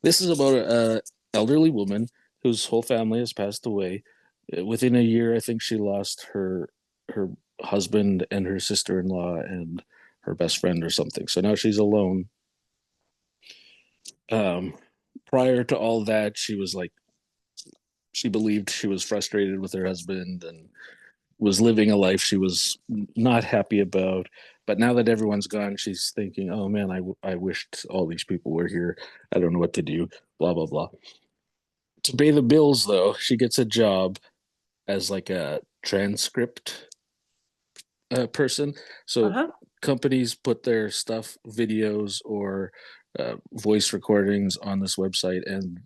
This is about a elderly woman whose whole family has passed away. Within a year, I think she lost her husband and her sister-in-law and her best friend or something. So now she's alone. Um, Prior to all that, she was like she believed she was frustrated with her husband and was living a life she was not happy about. But now that everyone's gone, she's thinking, "Oh man, I wished all these people were here. I don't know what to do." Blah blah blah. To pay the bills, though, she gets a job as like a transcript person. So Uh-huh. companies put their stuff, videos or voice recordings on this website, and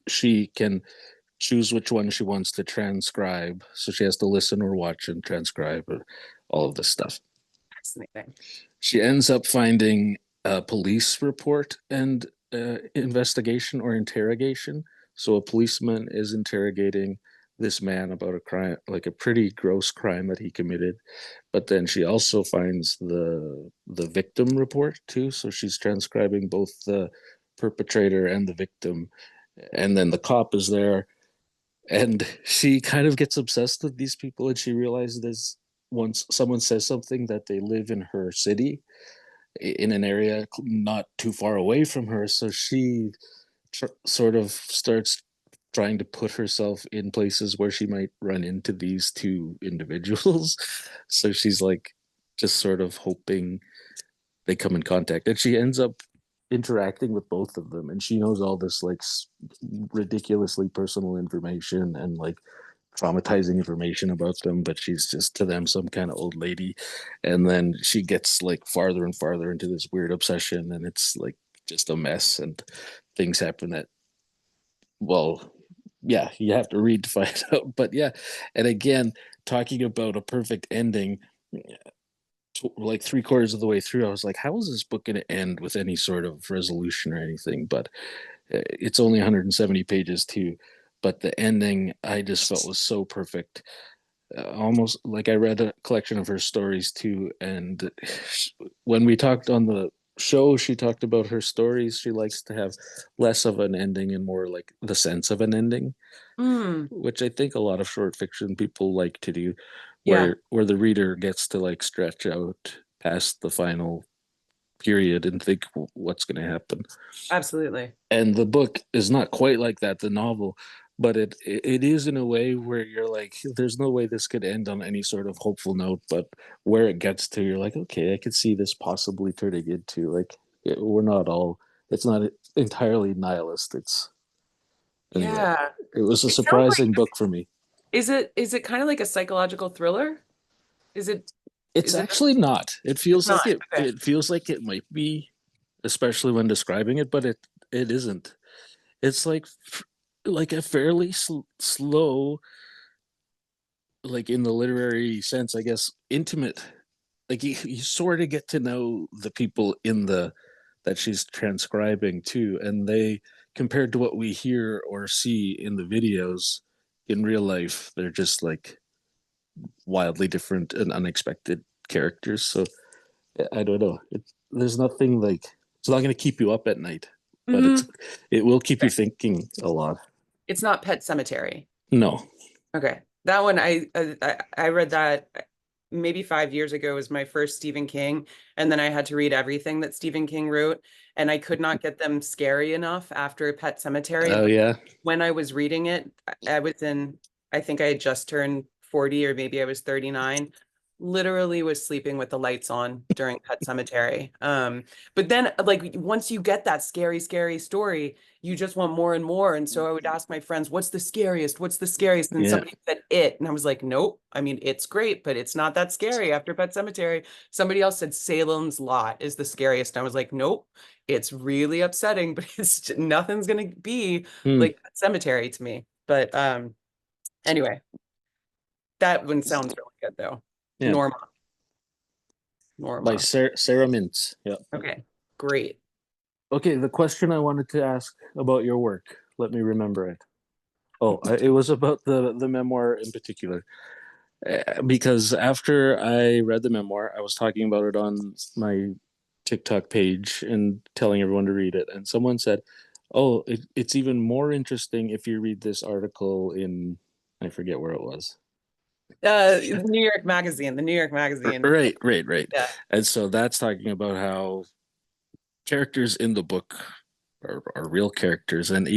she can choose which one she wants to transcribe. So she has to listen or watch and transcribe all of this stuff. Fascinating. She ends up finding a police report and investigation or interrogation. So a policeman is interrogating this man about a crime, like a pretty gross crime that he committed. But then she also finds the victim report too. So she's transcribing both the perpetrator and the victim, and then the cop is there, and she kind of gets obsessed with these people, and she realizes once someone says something that they live in her city in an area not too far away from her, so she sort of starts trying to put herself in places where she might run into these two individuals. So she's like just sort of hoping they come in contact, and she ends up interacting with both of them, and she knows all this like ridiculously personal information and like traumatizing information about them, but she's just to them some kind of old lady. And then she gets like farther and farther into this weird obsession, and it's like just a mess, and things happen that, well, yeah, you have to read to find out. But yeah, and again, talking about a perfect ending, like three-quarters of the way through, I was like, how is this book going to end with any sort of resolution or anything? But it's only 170 pages too. But the ending, I just felt was so perfect. Almost like I read a collection of her stories too. And when we talked on the show, she talked about her stories. She likes to have less of an ending and more like the sense of an ending, Mm, which I think a lot of short fiction people like to do, yeah, where the reader gets to like stretch out past the final period and think what's going to happen. absolutely. And the book is not quite like that, the novel, but it is in a way where you're like, there's no way this could end on any sort of hopeful note. But where it gets to, you're like, okay, I could see this possibly turning into like, we're not all, it's not entirely nihilist. It's, anyway, Yeah. it was a It sounds like, surprising book for me. is it kind of like a psychological thriller? Is it It's is it actually not. It it's feels like not. it. Okay. It feels like it might be, especially when describing it, but it isn't. It's like a fairly slow, like in the literary sense, I guess, intimate. Like you sort of get to know the people in the that she's transcribing too, and they, compared to what we hear or see in the videos in real life, they're just like wildly different and unexpected characters. So I don't know. There's nothing like, it's not going to keep you up at night, but Mm, it will keep you okay. thinking a lot. It's not Pet Cemetery. No. Okay. That one I read that maybe 5 years ago was my first Stephen King, and then I had to read everything that Stephen King wrote, and I could not get them scary enough after Pet Cemetery. Oh But yeah. when I was reading it, I was in, I think I had just turned 40 or maybe I was 39. Literally was sleeping with the lights on during Pet Cemetery. But then like once you get that scary, scary story, you just want more and more. And so I would ask my friends, what's the scariest? What's the scariest? And Yeah. somebody said it. And I was like, nope. I mean, it's great, but it's not that scary after Pet Cemetery. Somebody else said Salem's Lot is the scariest. And I was like, nope, it's really upsetting, but it's nothing's gonna be Hmm. like Pet Cemetery to me. But anyway, that one sounds really good though. Yeah. Norma. By Norma. Sarah Mintz. Yeah. Okay, great. Okay. The question I wanted to ask about your work. Let me remember it. Oh, it was about the memoir in particular. Because after I read the memoir, I was talking about it on my TikTok page and telling everyone to read it. And someone said, "Oh, it's even more interesting if you read this article in, I forget where it was." The New York Magazine, the New York Magazine. Right, right, right. Yeah. And so that's talking about how characters in the book are real characters, and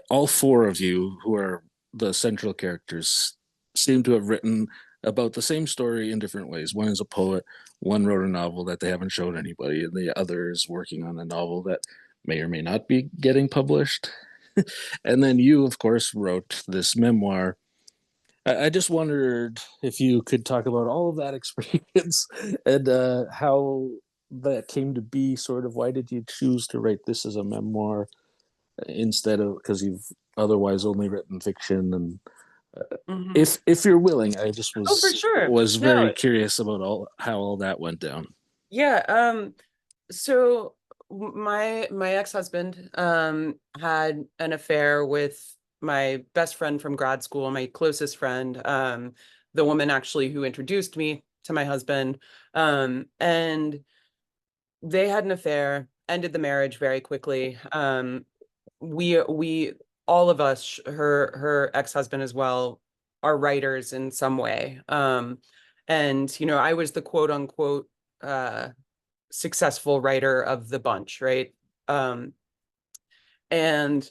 all four of you who are the central characters seem to have written about the same story in different ways. One is a poet, one wrote a novel that they haven't shown anybody, and the other is working on a novel that may or may not be getting published. And then you, of course, wrote this memoir. I just wondered if you could talk about all of that experience and how that came to be. Sort of, why did you choose to write this as a memoir instead of, because you've otherwise only written fiction? And Mhm. if you're willing, I just Oh, for sure. was very No, curious about all how all that went down. yeah. So my ex-husband had an affair with my best friend from grad school, my closest friend, the woman actually who introduced me to my husband. And they had an affair, ended the marriage very quickly. we all of us, her ex-husband as well, are writers in some way. And I was the quote unquote uh successful writer of the bunch, right? Um, and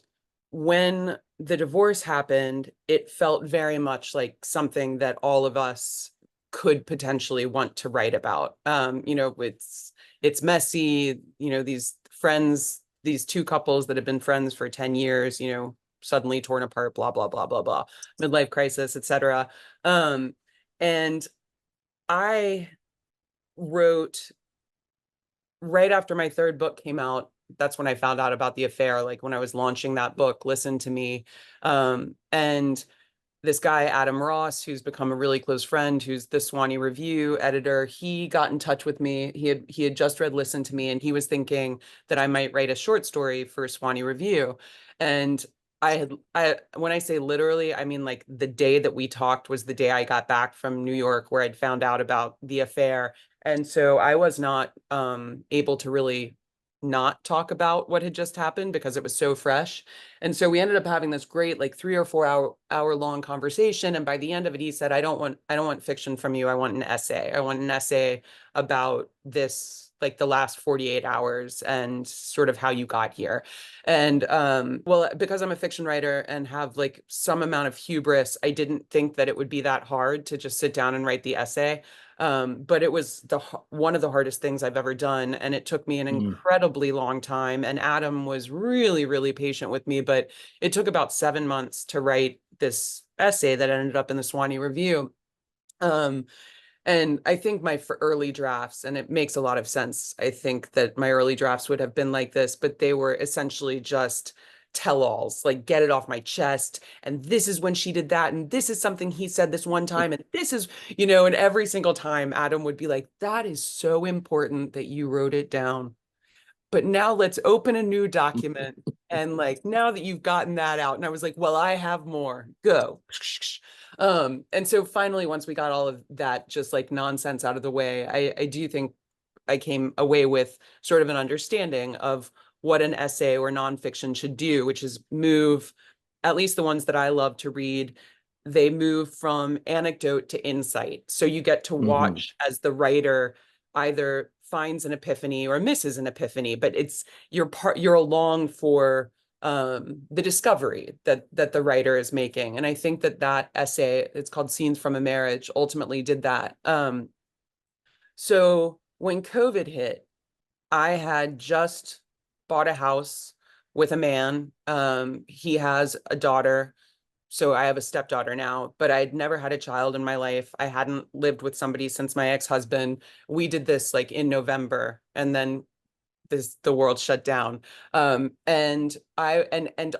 when the divorce happened, it felt very much like something that all of us could potentially want to write about. It's messy, these friends, these two couples that have been friends for 10 years, suddenly torn apart, blah, blah, blah, blah, blah, midlife crisis, etc. And I wrote right after my third book came out. That's when I found out about the affair, like when I was launching that book, Listen to Me. And this guy, Adam Ross, who's become a really close friend, who's the Swanee Review editor, he got in touch with me. He had just read Listen to Me, and he was thinking that I might write a short story for Swanee Review. And I when I say literally, I mean like the day that we talked was the day I got back from New York, where I'd found out about the affair. And so I was not able to really not talk about what had just happened because it was so fresh. And so we ended up having this great like 3 or 4 hour long conversation. And by the end of it, he said, I don't want fiction from you. I want an essay. I want an essay about this, like the last 48 hours and sort of how you got here. And well, because I'm a fiction writer and have like some amount of hubris, I didn't think that it would be that hard to just sit down and write the essay. But it was one of the hardest things I've ever done, and it took me an Mm. incredibly long time. And Adam was really, really patient with me, but it took about 7 months to write this essay that ended up in the Swanee Review. Um, and I think my early drafts, and it makes a lot of sense. I think that my early drafts would have been like this, but they were essentially just tell-alls, like get it off my chest. And this is when she did that. And this is something he said this one time. And this is, and every single time Adam would be like, that is so important that you wrote it down. But now let's open a new document. And like, now that you've gotten that out, and I was like, well, I have more, go. And so finally, once we got all of that just like nonsense out of the way, I do think I came away with sort of an understanding of what an essay or nonfiction should do, which is move, at least the ones that I love to read, they move from anecdote to insight. So you get to Mm-hmm. watch as the writer either finds an epiphany or misses an epiphany, but you're along for the discovery that the writer is making. And I think that essay, it's called Scenes from a Marriage, ultimately did that. So when COVID hit, I had just bought a house with a man. He has a daughter. So I have a stepdaughter now, but I'd never had a child in my life. I hadn't lived with somebody since my ex-husband. We did this like in November, and then the world shut down. And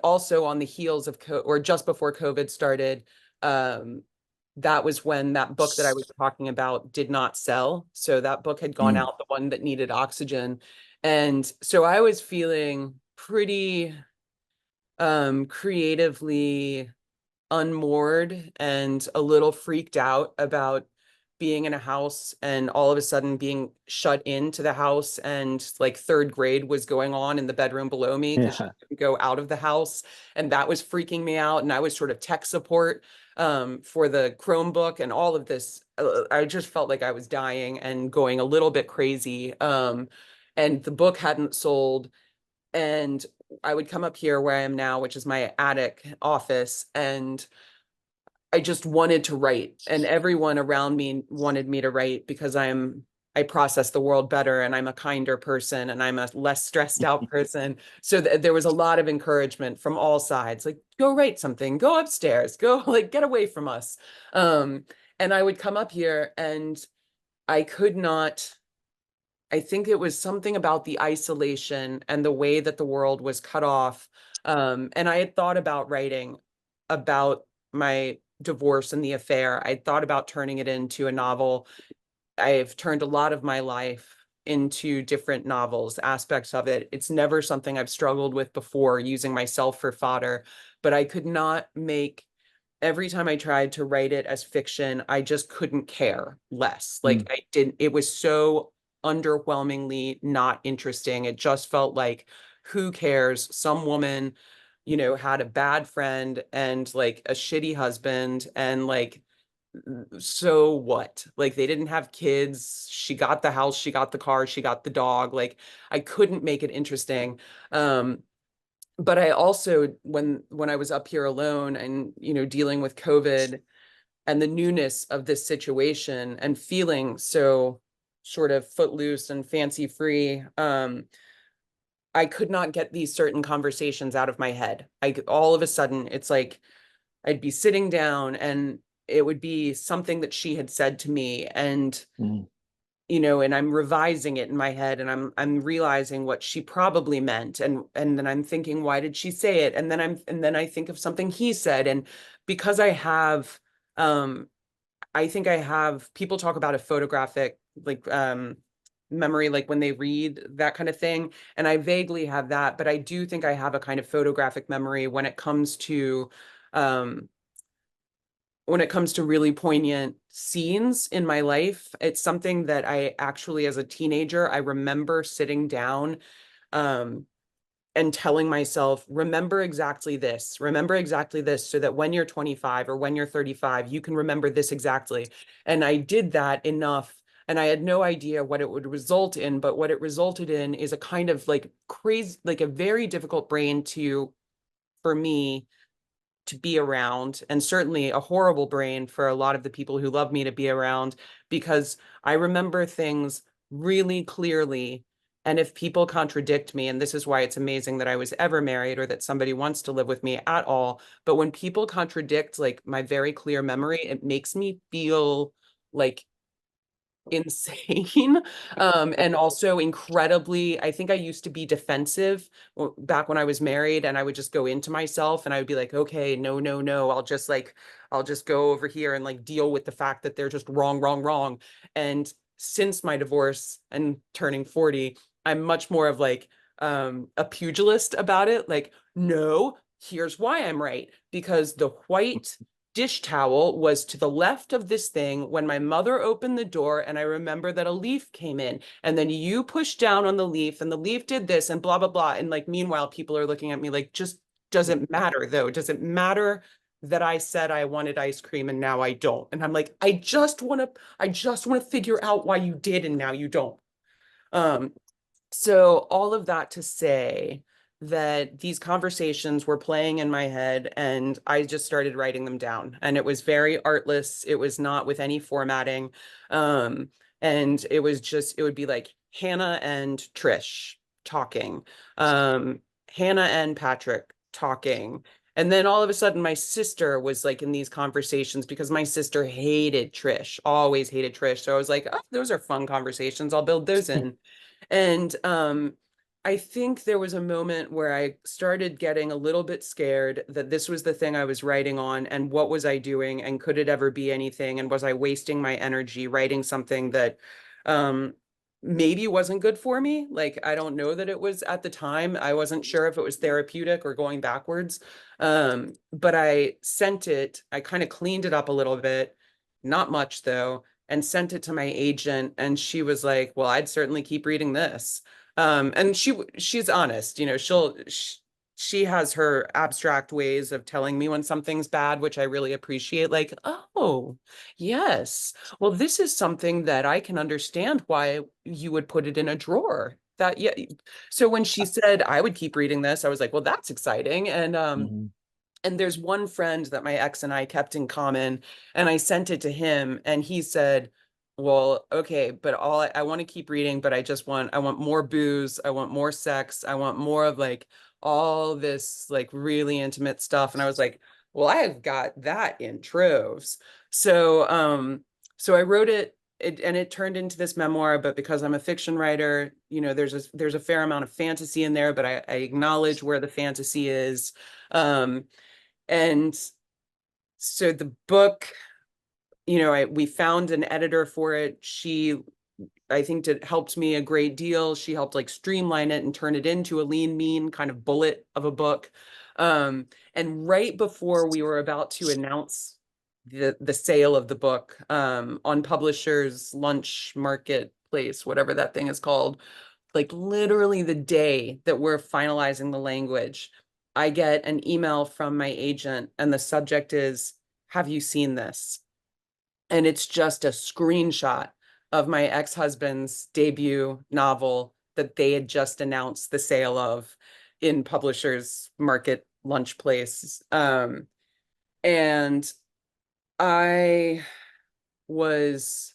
also on the heels of or just before COVID started, um, that was when that book that I was talking about did not sell. So that book had gone Mm. out, the one that needed oxygen. And so I was feeling pretty creatively unmoored and a little freaked out about being in a house and all of a sudden being shut into the house, and like third grade was going on in the bedroom below me because she Yeah. couldn't go out of the house, and that was freaking me out. And I was sort of tech support for the Chromebook and all of this. I just felt like I was dying and going a little bit crazy. And the book hadn't sold, and I would come up here where I am now, which is my attic office, and I just wanted to write, and everyone around me wanted me to write because I process the world better, and I'm a kinder person, and I'm a less stressed out person. So there was a lot of encouragement from all sides, like go write something, go upstairs, go like get away from us. Um, and I would come up here and I could not. I think it was something about the isolation and the way that the world was cut off. And I had thought about writing about my divorce and the affair. I thought about turning it into a novel. I've turned a lot of my life into different novels, aspects of it. It's never something I've struggled with before, using myself for fodder, but I could not make, every time I tried to write it as fiction, I just couldn't care less. Like Mm. I didn't, it was so underwhelmingly not interesting. It just felt like, who cares? Some woman had a bad friend and like a shitty husband and like so what? Like they didn't have kids. She got the house, she got the car, she got the dog. Like I couldn't make it interesting. But I also when I was up here alone and dealing with COVID and the newness of this situation and feeling so sort of footloose and fancy free, I could not get these certain conversations out of my head. All of a sudden, it's like I'd be sitting down and it would be something that she had said to me, and Mm. and I'm revising it in my head, and I'm realizing what she probably meant, and then I'm thinking, why did she say it? And then I think of something he said, and because um I think I have, people talk about a photographic like memory, like when they read that kind of thing. And I vaguely have that, but I do think I have a kind of photographic memory um when it comes to really poignant scenes in my life. It's something that I actually, as a teenager, I remember sitting down um and telling myself, remember exactly this, so that when you're 25 or when you're 35, you can remember this exactly. And I did that enough. And I had no idea what it would result in, but what it resulted in is a kind of like crazy, like a very difficult brain for me to be around, and certainly a horrible brain for a lot of the people who love me to be around, because I remember things really clearly. And if people contradict me, and this is why it's amazing that I was ever married or that somebody wants to live with me at all, but when people contradict like my very clear memory, it makes me feel like insane. And also incredibly, I think I used to be defensive back when I was married, and I would just go into myself and I would be like, okay, no, no, no, I'll just go over here and like deal with the fact that they're just wrong, wrong, wrong. And since my divorce and turning 40, I'm much more of like a pugilist about it. Like, no, here's why I'm right. Because the white dish towel was to the left of this thing when my mother opened the door, and I remember that a leaf came in, and then you pushed down on the leaf and the leaf did this and blah blah blah. And like meanwhile people are looking at me like, just doesn't matter though. Does it matter that I said I wanted ice cream and now I don't? And I'm like, I just want to figure out why you did and now you don't. um so all of that to say that these conversations were playing in my head, and I just started writing them down. And it was very artless. It was not with any formatting. Um, and it would be like Hannah and Trish talking, um, Hannah and Patrick talking. And then all of a sudden, my sister was like in these conversations because my sister hated Trish, always hated Trish. So I was like, oh, those are fun conversations. I'll build those in. And I think there was a moment where I started getting a little bit scared that this was the thing I was writing on, and what was I doing, and could it ever be anything? And was I wasting my energy writing something that um, maybe wasn't good for me? Like, I don't know that it was at the time. I wasn't sure if it was therapeutic or going backwards. But I kind of cleaned it up a little bit, not much though, and sent it to my agent, and she was like, well, I'd certainly keep reading this. And she's honest, she has her abstract ways of telling me when something's bad, which I really appreciate. Like, oh, yes, well, this is something that I can understand why you would put it in a drawer. That, yeah. So when she said I would keep reading this, I was like, well, that's exciting. Mhm. And there's one friend that my ex and I kept in common, and I sent it to him, and he said, well, okay, but I want to keep reading, but I want more booze, I want more sex, I want more of like all this like really intimate stuff. And I was like, well, I have got that in troves. So I wrote and it turned into this memoir. But because I'm a fiction writer, there's a fair amount of fantasy in there, but I acknowledge where the fantasy is. um and so the book, we found an editor for it. I think, helped me a great deal. She helped like streamline it and turn it into a lean, mean kind of bullet of a book. And right before we were about to announce the sale of the book, on Publishers Lunch Marketplace, whatever that thing is called, like literally the day that we're finalizing the language, I get an email from my agent, and the subject is, "Have you seen this?" And it's just a screenshot of my ex-husband's debut novel that they had just announced the sale of in Publishers Market Lunch Place. And I was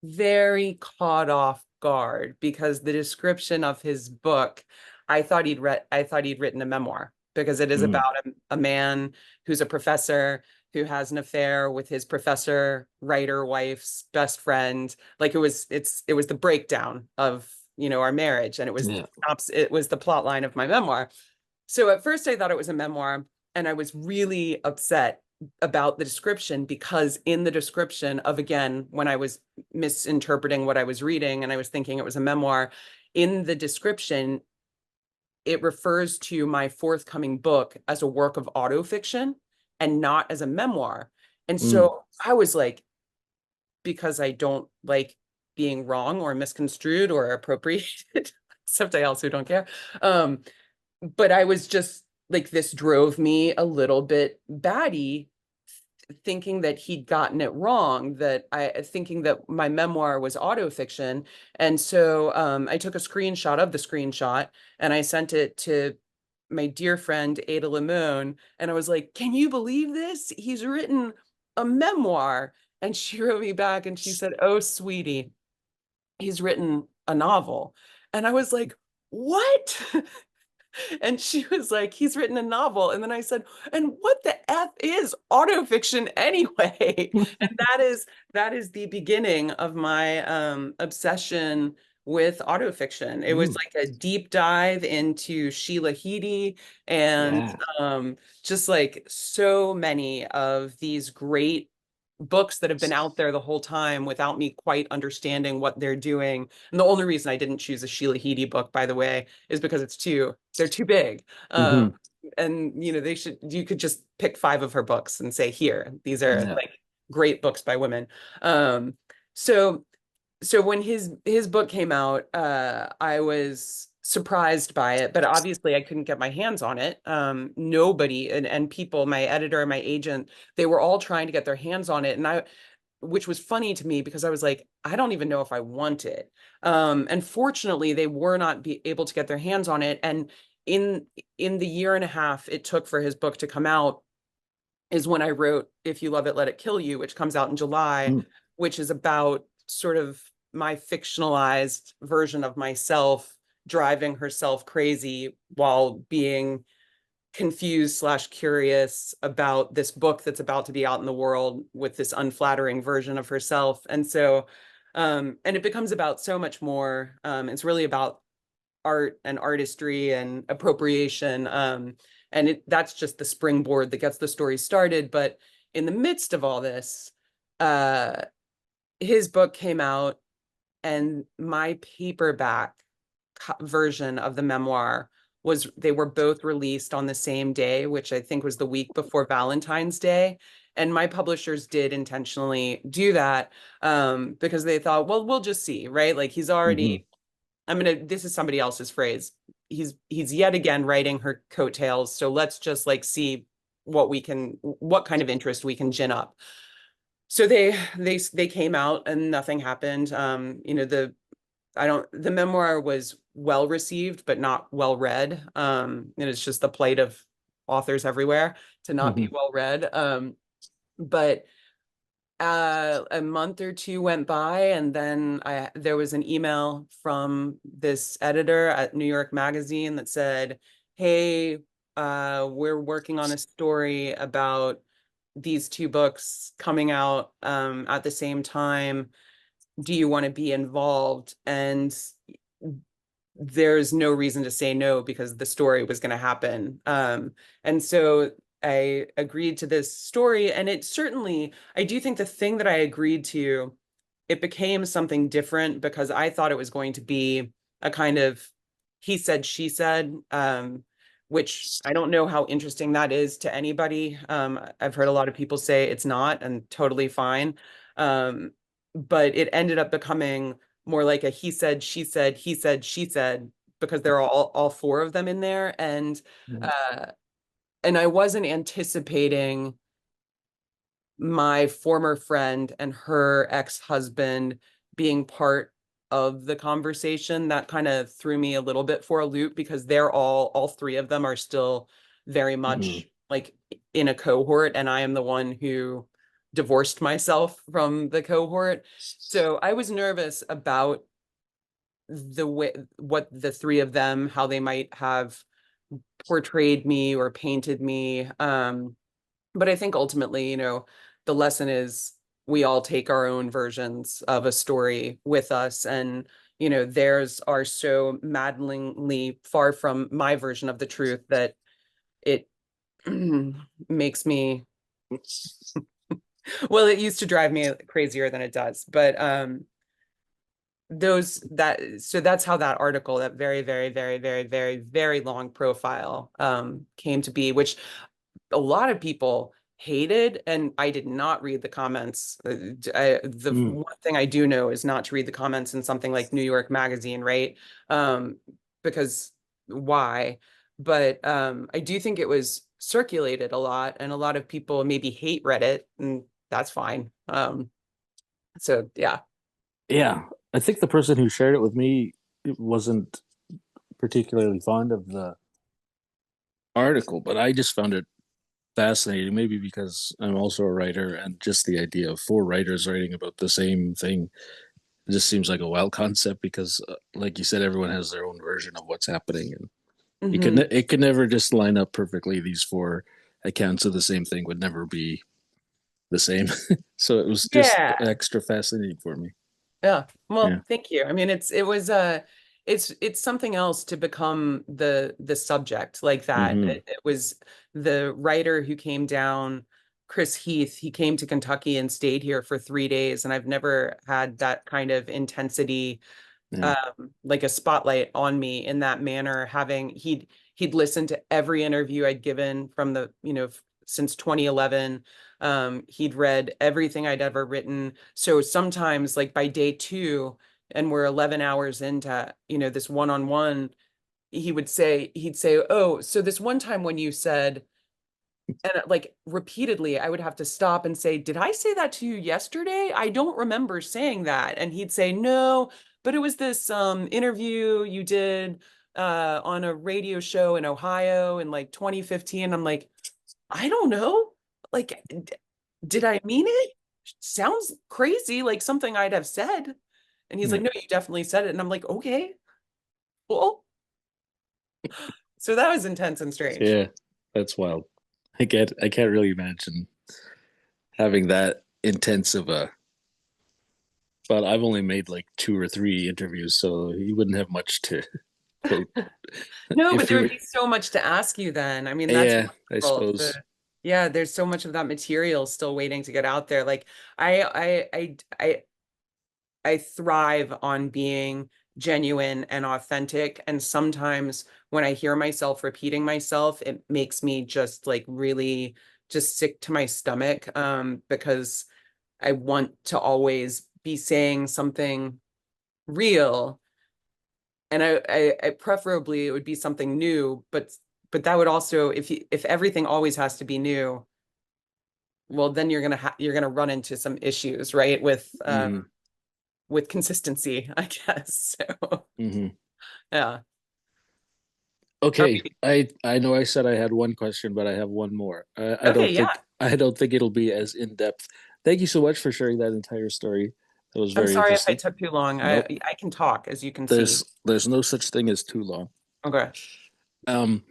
very caught off guard because the description of his book, I thought he'd written a memoir because it is Mm. about a man who's a professor who has an affair with his professor writer wife's best friend. Like it was the breakdown of, our marriage, and Yeah. it was the plot line of my memoir. So at first I thought it was a memoir, and I was really upset about the description because in the description of, again, when I was misinterpreting what I was reading and I was thinking it was a memoir, in the description, it refers to my forthcoming book as a work of autofiction and not as a memoir. And Mm. so I was like, because I don't like being wrong or misconstrued or appropriated, except I also don't care. Um, but I was just like, this drove me a little bit batty, thinking that he'd gotten it wrong, that I thinking that my memoir was autofiction. And so I took a screenshot of the screenshot and I sent it to my dear friend Ada Limon, and I was like, "Can you believe this? He's written a memoir." And she wrote me back and she said, "Oh, sweetie, he's written a novel." And I was like, "What?" And she was like, "He's written a novel." And then I said, "And what the F is autofiction anyway?" And that is the beginning of my obsession with autofiction. It was Mm. like a deep dive into Sheila Heti and Yeah. just like so many of these great books that have been out there the whole time without me quite understanding what they're doing. And the only reason I didn't choose a Sheila Heti book, by the way, is because they're too big. Hmm. And you could just pick five of her books and say, here, these are Yeah. like great books by women. Um, so so when his book came out, I was surprised by it, but obviously I couldn't get my hands on it. Nobody and people, my editor, my agent, they were all trying to get their hands on it, and which was funny to me because I was like, I don't even know if I want it. And fortunately, they were not able to get their hands on it. And in in the year and a half it took for his book to come out is when I wrote "If You Love It, Let It Kill You," which comes out in July, Mm. which is about sort of my fictionalized version of myself driving herself crazy while being confused slash curious about this book that's about to be out in the world with this unflattering version of herself. And so, and it becomes about so much more. It's really about art and artistry and appropriation. And that's just the springboard that gets the story started. But in the midst of all this, uh, his book came out, and my paperback version of the memoir they were both released on the same day, which I think was the week before Valentine's Day. And my publishers did intentionally do that because they thought, well, we'll just see, right? Like he's Hmm. already, this is somebody else's phrase. He's yet again writing her coattails. So let's just like see what kind of interest we can gin up. So they came out and nothing happened. The memoir was well received, but not well read. And it's just the plight of authors everywhere to not be Hmm. well read. But a month or two went by, and then there was an email from this editor at New York Magazine that said, "Hey, we're working on a story about these two books coming out at the same time. Do you want to be involved?" And there's no reason to say no because the story was going to happen. And so I agreed to this story, and I do think the thing that I agreed to, it became something different because I thought it was going to be a kind of he said, she said, which I don't know how interesting that is to anybody. I've heard a lot of people say it's not, and totally fine. Um, but it ended up becoming more like a he said, she said, he said, she said, because there are all four of them in there. And Yeah. uh, and I wasn't anticipating my former friend and her ex-husband being part of the conversation. That kind of threw me a little bit for a loop because all three of them are still very Mm-hmm. much like in a cohort, and I am the one who divorced myself from the cohort. So I was nervous about the way what the three of them, how they might have portrayed me or painted me. But I think ultimately, the lesson is we all take our own versions of a story with us. And, theirs are so maddeningly far from my version of the truth that it makes me, well, it used to drive me crazier than it does. But so that's how that article, that very, very, very, very, very, very long profile came to be, which a lot of people hated, and I did not read the comments. The Mm. one thing I do know is not to read the comments in something like New York Magazine, right? Um, because why? But I do think it was circulated a lot, and a lot of people maybe hate Reddit, and that's fine. So yeah. Yeah, I think the person who shared it with me wasn't particularly fond of the article, but I just found it fascinating. Maybe because I'm also a writer, and just the idea of four writers writing about the same thing just seems like a wild concept. Because, like you said, everyone has their own version of what's happening, and Hmm. it could never just line up perfectly. These four accounts of the same thing would never be the same. So it was just Yeah. extra fascinating for me. Yeah. Yeah. Well, thank you. I mean, it's something else to become the subject like that. Mm-hmm. It was the writer who came down, Chris Heath. He came to Kentucky and stayed here for 3 days, and I've never had that kind of intensity, Yeah. like a spotlight on me in that manner. Having he'd listened to every interview I'd given from since 2011. He'd read everything I'd ever written. So sometimes, like by day two, and we're 11 hours into, this one-on-one, he'd say, "Oh, so this one time when you said," and like repeatedly, I would have to stop and say, "Did I say that to you yesterday? I don't remember saying that." And he'd say, "No, but it was this interview you did on a radio show in Ohio in like 2015." I'm like, "I don't know. Like, did I mean it? Sounds crazy, like something I'd have said." And he's Yeah. like, "No, you definitely said it." And I'm like, "Okay, cool." So that was intense and strange. Yeah. That's wild. I can't really imagine having that intense of a, but I've only made like two or three interviews, so you wouldn't have much to quote No, but if there you. would be so much to ask you then. I mean, that's Yeah, I wonderful. suppose. Yeah, there's so much of that material still waiting to get out there. Like I I I I I thrive on being genuine and authentic. And sometimes when I hear myself repeating myself, it makes me just like really just sick to my stomach, because I want to always be saying something real. And I preferably it would be something new, but that would also, if everything always has to be new, well, then you're gonna run into some issues, right? Hmm. With consistency, I guess. So Hmm. yeah. Are Okay, we I know I said I had one question, but I have one more. okay? Yeah. I don't think it'll be as in depth. Thank you so much for sharing that entire story. That was I'm very sorry if I interesting. took too long. Nope, I can talk, as you can see. there's no such thing as too long. Okay. Um,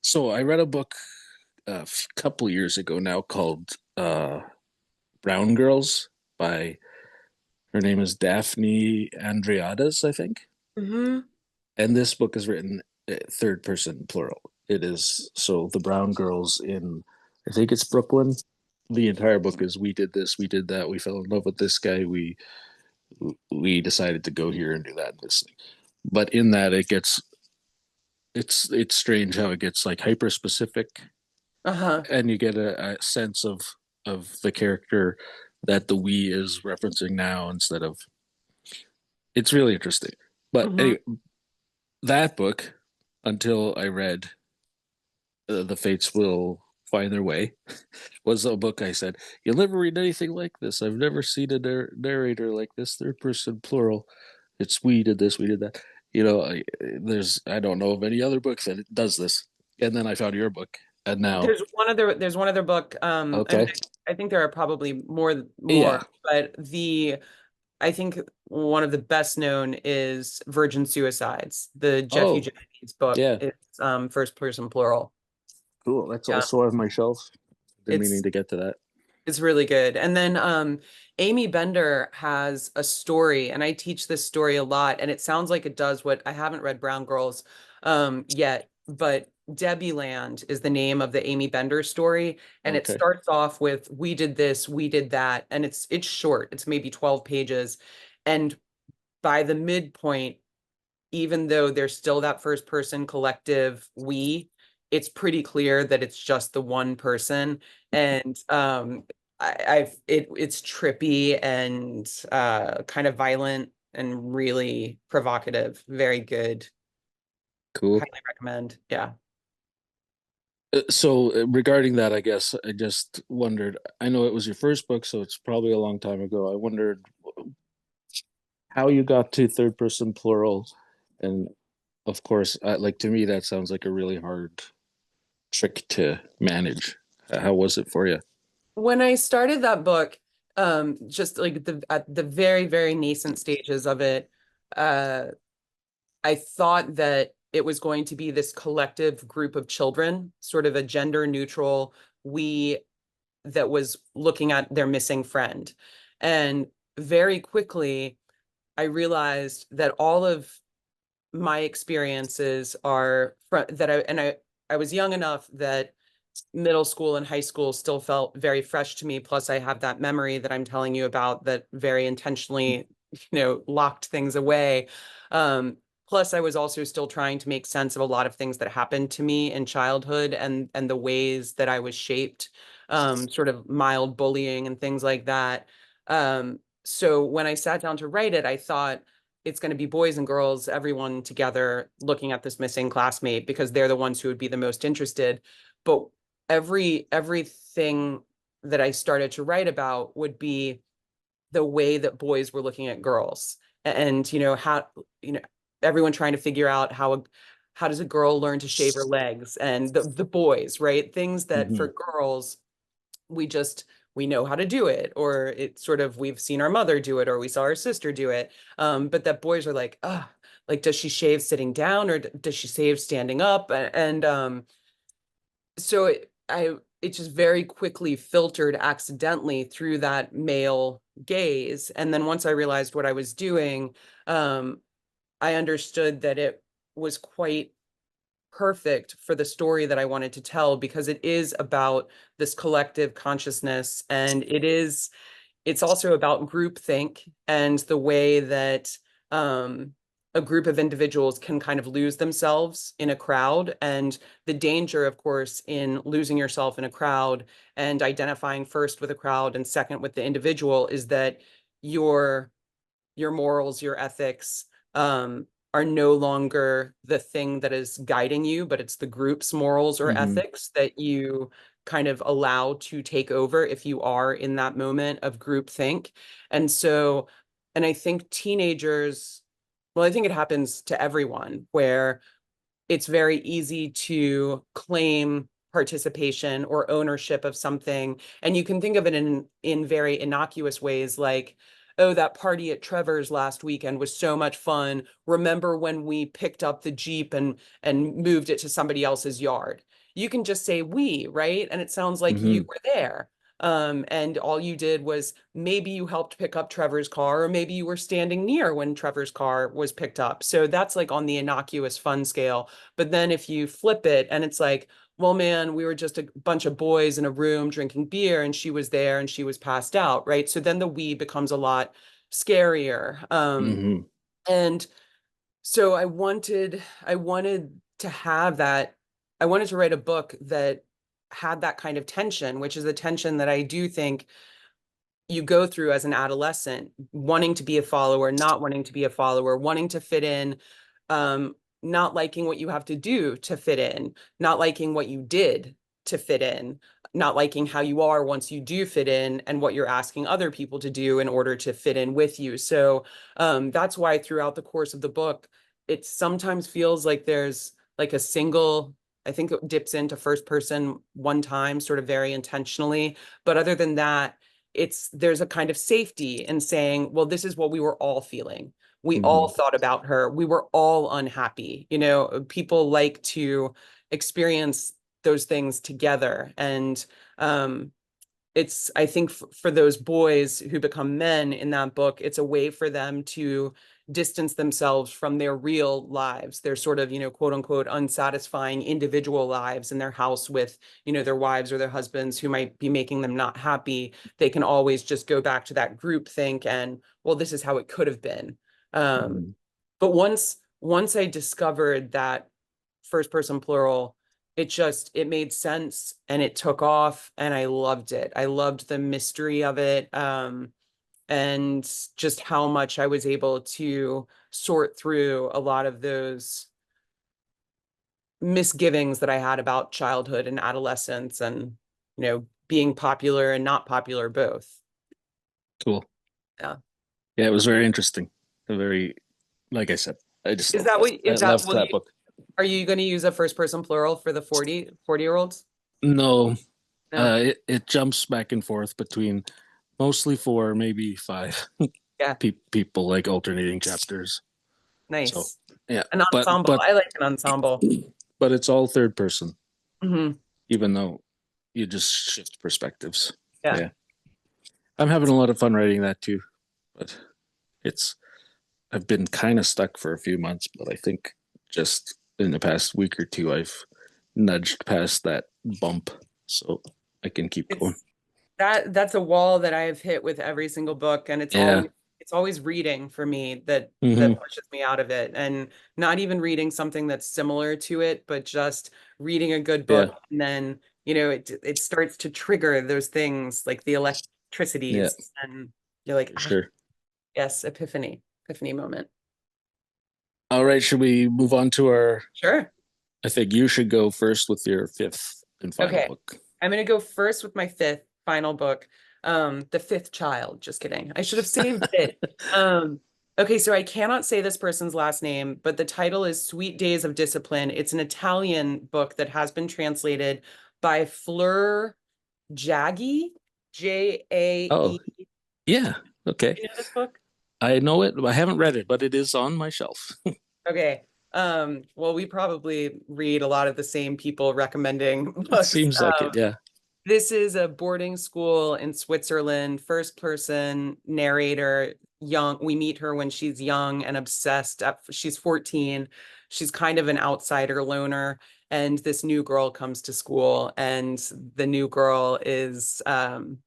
so I read a book a couple years ago now called Brown Girls by, her name is Daphne Andreades, I think. Hmm. And this book is written third person plural. It is so the brown girls in, I think it's Brooklyn. The entire book is we did this, we did that, we fell in love with this guy, we decided to go here and do that and this thing. But in that it gets, it's strange how it gets like hyper specific, Uh-huh. and you get a sense of the character that the we is referencing now instead of, it's really interesting. But Hmm. anyway, that book, until I read The fates will find their way. Was a book I said, you'll never read anything like this. I've never seen a narrator like this, third person plural. It's we did this, we did that. I don't know of any other book that does this. And then I found your book, and now, There's one other book. I mean, okay, I think there are probably yeah, more, but I think one of the best known is Virgin Suicides, the Jeff oh, Eugenides book. yeah, It's first person plural. cool. That's Yeah, also on my shelf. Been meaning it's to get to that. it's really good. And then Amy Bender has a story, and I teach this story a lot, and it sounds like it does what I haven't read Brown Girls yet, but Debbie Land is the name of the Amy Bender story, and it Okay, starts off with we did this, we did that, and it's short. It's maybe 12 pages. And by the midpoint, even though there's still that first person collective we, it's pretty clear that it's just the one person. And it's trippy and kind of violent and really provocative. Very good. cool. Highly recommend. Yeah. So regarding that, I guess I just wondered. I know it was your first book, so it's probably a long time ago. I wondered how you got to third person plural, and of course, like to me, that sounds like a really hard trick to manage. How was it for you? When I started that book, just like at the very, very nascent stages of it, uh, I thought that it was going to be this collective group of children, sort of a gender neutral we that was looking at their missing friend. And very quickly, I realized that all of my experiences are that I was young enough that middle school and high school still felt very fresh to me. Plus, I have that memory that I'm telling you about that very intentionally, locked things away. Um, Plus, I was also still trying to make sense of a lot of things that happened to me in childhood and the ways that I was shaped, sort of mild bullying and things like that. So when I sat down to write it, I thought it's going to be boys and girls, everyone together looking at this missing classmate because they're the ones who would be the most interested. But everything that I started to write about would be the way that boys were looking at girls, and how you know everyone trying to figure out how does a girl learn to shave her legs, and the boys, right? Things that Mm-hmm. for girls we just we know how to do it, or it's sort of we've seen our mother do it or we saw our sister do it, but that boys are like, ah, like does she shave sitting down or does she shave standing up? And so it just very quickly filtered accidentally through that male gaze. And then once I realized what I was doing, um, I understood that it was quite perfect for the story that I wanted to tell because it is about this collective consciousness, and it's also about groupthink and the way that a group of individuals can kind of lose themselves in a crowd. And the danger, of course, in losing yourself in a crowd and identifying first with a crowd and second with the individual is that your your morals, your ethics, are no longer the thing that is guiding you, but it's the group's morals or Mm-hmm. ethics that you kind of allow to take over if you are in that moment of group think. And so, and I think teenagers, well, I think it happens to everyone where it's very easy to claim participation or ownership of something. And you can think of it in very innocuous ways like, oh, that party at Trevor's last weekend was so much fun. Remember when we picked up the Jeep and moved it to somebody else's yard? You can just say we, right? And it sounds like you Mm-hmm. were there. And all you did was maybe you helped pick up Trevor's car, or maybe you were standing near when Trevor's car was picked up. So that's like on the innocuous fun scale. But then if you flip it and it's like, well, man, we were just a bunch of boys in a room drinking beer and she was there and she was passed out, right? So then the we becomes a lot scarier. Mm-hmm. And so I wanted to have that. I wanted to write a book that had that kind of tension, which is a tension that I do think you go through as an adolescent, wanting to be a follower, not wanting to be a follower, wanting to fit in, not liking what you have to do to fit in, not liking what you did to fit in, not liking how you are once you do fit in, and what you're asking other people to do in order to fit in with you. So that's why throughout the course of the book, it sometimes feels like there's like a single, I think it dips into first person one time, sort of very intentionally. But other than that, there's a kind of safety in saying, well, this is what we were all feeling. We all Hmm. thought about her. We were all unhappy. You know, people like to experience those things together. And um, it's, I think, for those boys who become men in that book, it's a way for them to distance themselves from their real lives, their sort of, quote unquote, unsatisfying individual lives in their house with, their wives or their husbands who might be making them not happy. They can always just go back to that group think and, well, this is how it could have been. Um, Hmm. but once I discovered that first person plural, it made sense and it took off and I loved it. I loved the mystery of it. And just how much I was able to sort through a lot of those misgivings that I had about childhood and adolescence and, being popular and not popular both. Cool. Yeah. Yeah, it was very interesting. Very, like I said, I just Is that what, I is that, loved will that you, book. are you going to use a first person plural for the 40 year olds? No, No. it jumps back and forth between mostly four, maybe five Yeah. people, like alternating chapters. So Nice. yeah, An but ensemble. but I like an ensemble. but it's all third person, Hmm. even though you just shift perspectives. Yeah. Yeah, I'm having a lot of fun writing that too. But it's I've been kind of stuck for a few months, but I think just in the past week or two, I've nudged past that bump, so I can keep going. It's that's a wall that I've hit with every single book, and Yeah. it's always reading for me that Hmm. pushes me out of it, and not even reading something that's similar to it, but just reading a good Yeah. book, and then it starts to trigger those things like the Yeah. electricities, and you're like, For ah, sure. yes, epiphany moment. All right. Should we move on to our? Sure. I think you should go first with your fifth and final Okay. book. I'm gonna go first with my fifth final book, The Fifth Child. Just kidding. I should have saved it. Okay, so I cannot say this person's last name, but the title is Sweet Days of Discipline. It's an Italian book that has been translated by Fleur Jaggi, Oh, Jae. yeah. Okay. You know this book? I know it. I haven't read it, but it is on my shelf. Okay. Well, we probably read a lot of the same people recommending It books. seems like it. Yeah. This is a boarding school in Switzerland, first person narrator, young. We meet her when she's young and obsessed. She's 14. She's kind of an outsider loner. And this new girl comes to school, and the new girl is an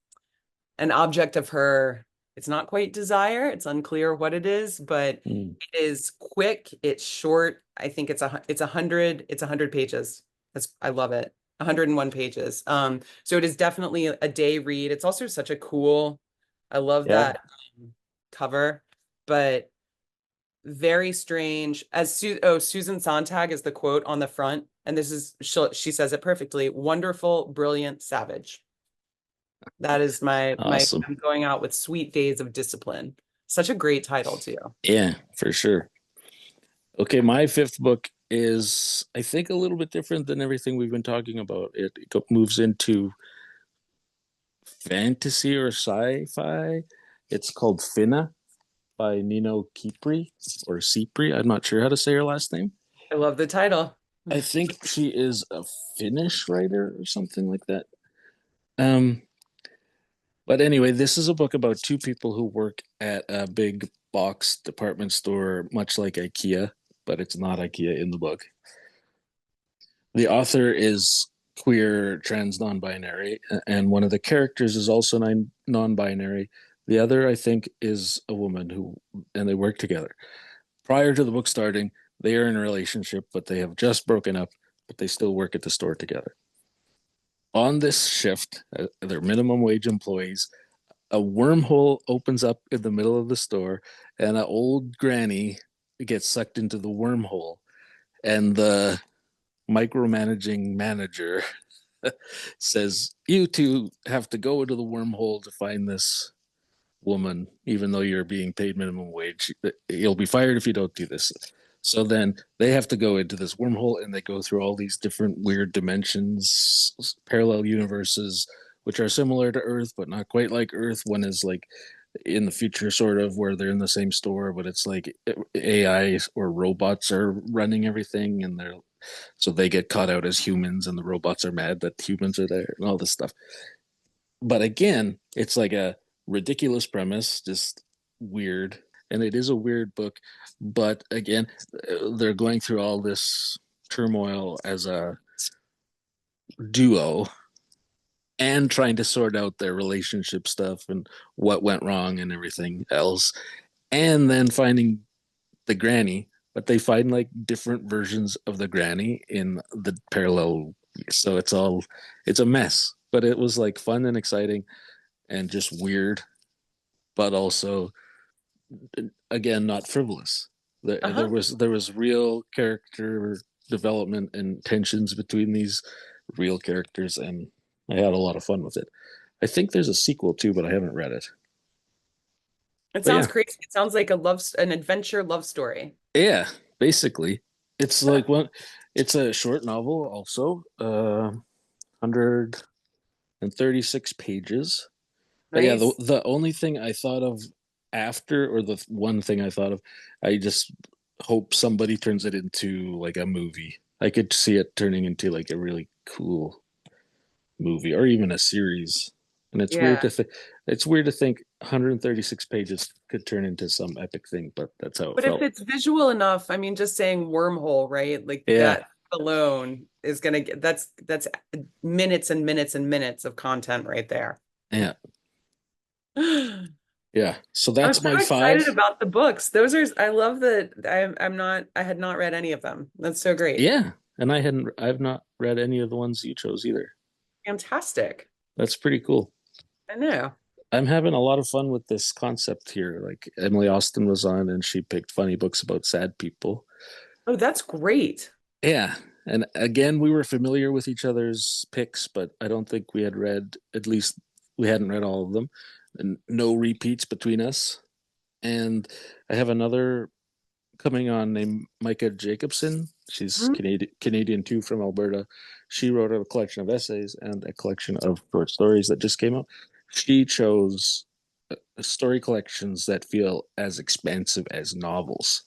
object of her. It's not quite desire. It's unclear what it is, but Mm. it is quick. It's short. I think it's 100 pages. I love it. 101 pages. So it is definitely a day read. It's also such a cool, I love Yeah. that cover, but very strange. Susan Sontag is the quote on the front, and she says it perfectly. Wonderful, brilliant, savage. That is Awesome. I'm going out with Sweet Days of Discipline. Such a great title too. Yeah, for sure. Okay, my fifth book is, I think, a little bit different than everything we've been talking about. It moves into fantasy or sci-fi. It's called Finna by Nino Kipri or Cipri. I'm not sure how to say her last name. I love the title. I think she is a Finnish writer or something like that. Um, but anyway, this is a book about two people who work at a big box department store, much like IKEA, but it's not IKEA in the book. The author is queer, trans, non-binary, and one of the characters is also non-binary. The other, I think, is a woman and they work together. Prior to the book starting, they are in a relationship, but they have just broken up, but they still work at the store together. On this shift, they're minimum wage employees. A wormhole opens up in the middle of the store, and an old granny gets sucked into the wormhole. and the micromanaging manager says, "You two have to go into the wormhole to find this woman, even though you're being paid minimum wage. You'll be fired if you don't do this." So then they have to go into this wormhole and they go through all these different weird dimensions, parallel universes, which are similar to Earth, but not quite like Earth. One is like in the future, sort of, where they're in the same store, but it's like AI or robots are running everything, and they're so they get caught out as humans, and the robots are mad that humans are there, and all this stuff. But again, it's like a ridiculous premise, just weird. And it is a weird book. But again, they're going through all this turmoil as a duo and trying to sort out their relationship stuff and what went wrong and everything else. And then finding the granny, but they find like different versions of the granny in the parallel. So it's a mess. But it was like fun and exciting and just weird, but also again not frivolous. There Uh-huh. was real character development and tensions between these real characters, and I had a lot of fun with it. I think there's a sequel too, but I haven't read it. It But sounds yeah, crazy. It sounds like an adventure love story. yeah, basically, it's like one. It's a short novel, also, 136 pages. But yeah, Nice. the only thing I thought of after, or the one thing I thought of, I just hope somebody turns it into like a movie. I could see it turning into like a really cool movie or even a series. And Yeah. it's weird to think 136 pages could turn into some epic thing, but that's how it But if felt. it's visual enough, I mean, just saying wormhole, right? Like Yeah, that alone is gonna get that's minutes and minutes and minutes of content right there. yeah, I'm yeah. So so that's my excited five. about the books. Those are I love that I had not read any of them. That's so great. Yeah. And I've not read any of the ones you chose either. Fantastic. That's pretty cool. I know. I'm having a lot of fun with this concept here. Like Emily Austin was on and she picked funny books about sad people. Oh, that's great. Yeah. And again, we were familiar with each other's picks, but I don't think we had read, at least we hadn't read all of them. And no repeats between us. And I have another coming on named Micah Jacobson. She's Mhm. Canadian too, from Alberta. She wrote a collection of essays and a collection of short stories that just came out. She chose story collections that feel as expansive as novels.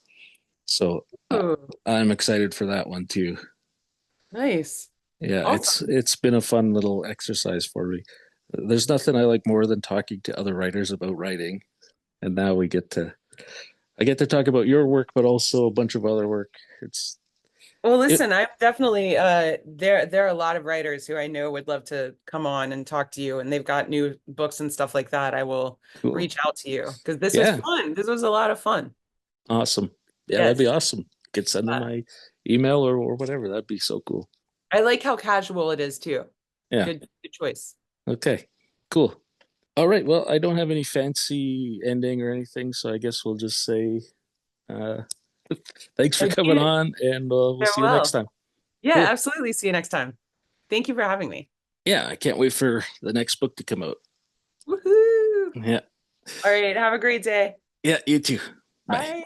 So Ooh, I'm excited for that one too. nice. Yeah, Awesome. it's been a fun little exercise for me. There's nothing I like more than talking to other writers about writing, and now we get to I get to talk about your work, but also a bunch of other work. It's Well, it listen, I'm definitely there are a lot of writers who I know would love to come on and talk to you, and they've got new books and stuff like that. I will cool. reach out to you because this was Yeah, fun. This was a lot of fun. awesome. Yeah, that'd be Yes. awesome. Could send them Uh, my email or whatever. That'd be so cool. I like how casual it is too. Yeah. Good choice. Okay. Cool. All right. Well, I don't have any fancy ending or anything, so I guess we'll just say uh, thanks for Thank coming you. on, and we'll see you next Farewell. time. Yeah, Cool. absolutely. See you next time. Thank you for having me. Yeah, I can't wait for the next book to come out. Woohoo! Yeah. All right, have a great day. Yeah, you too. Bye. Bye.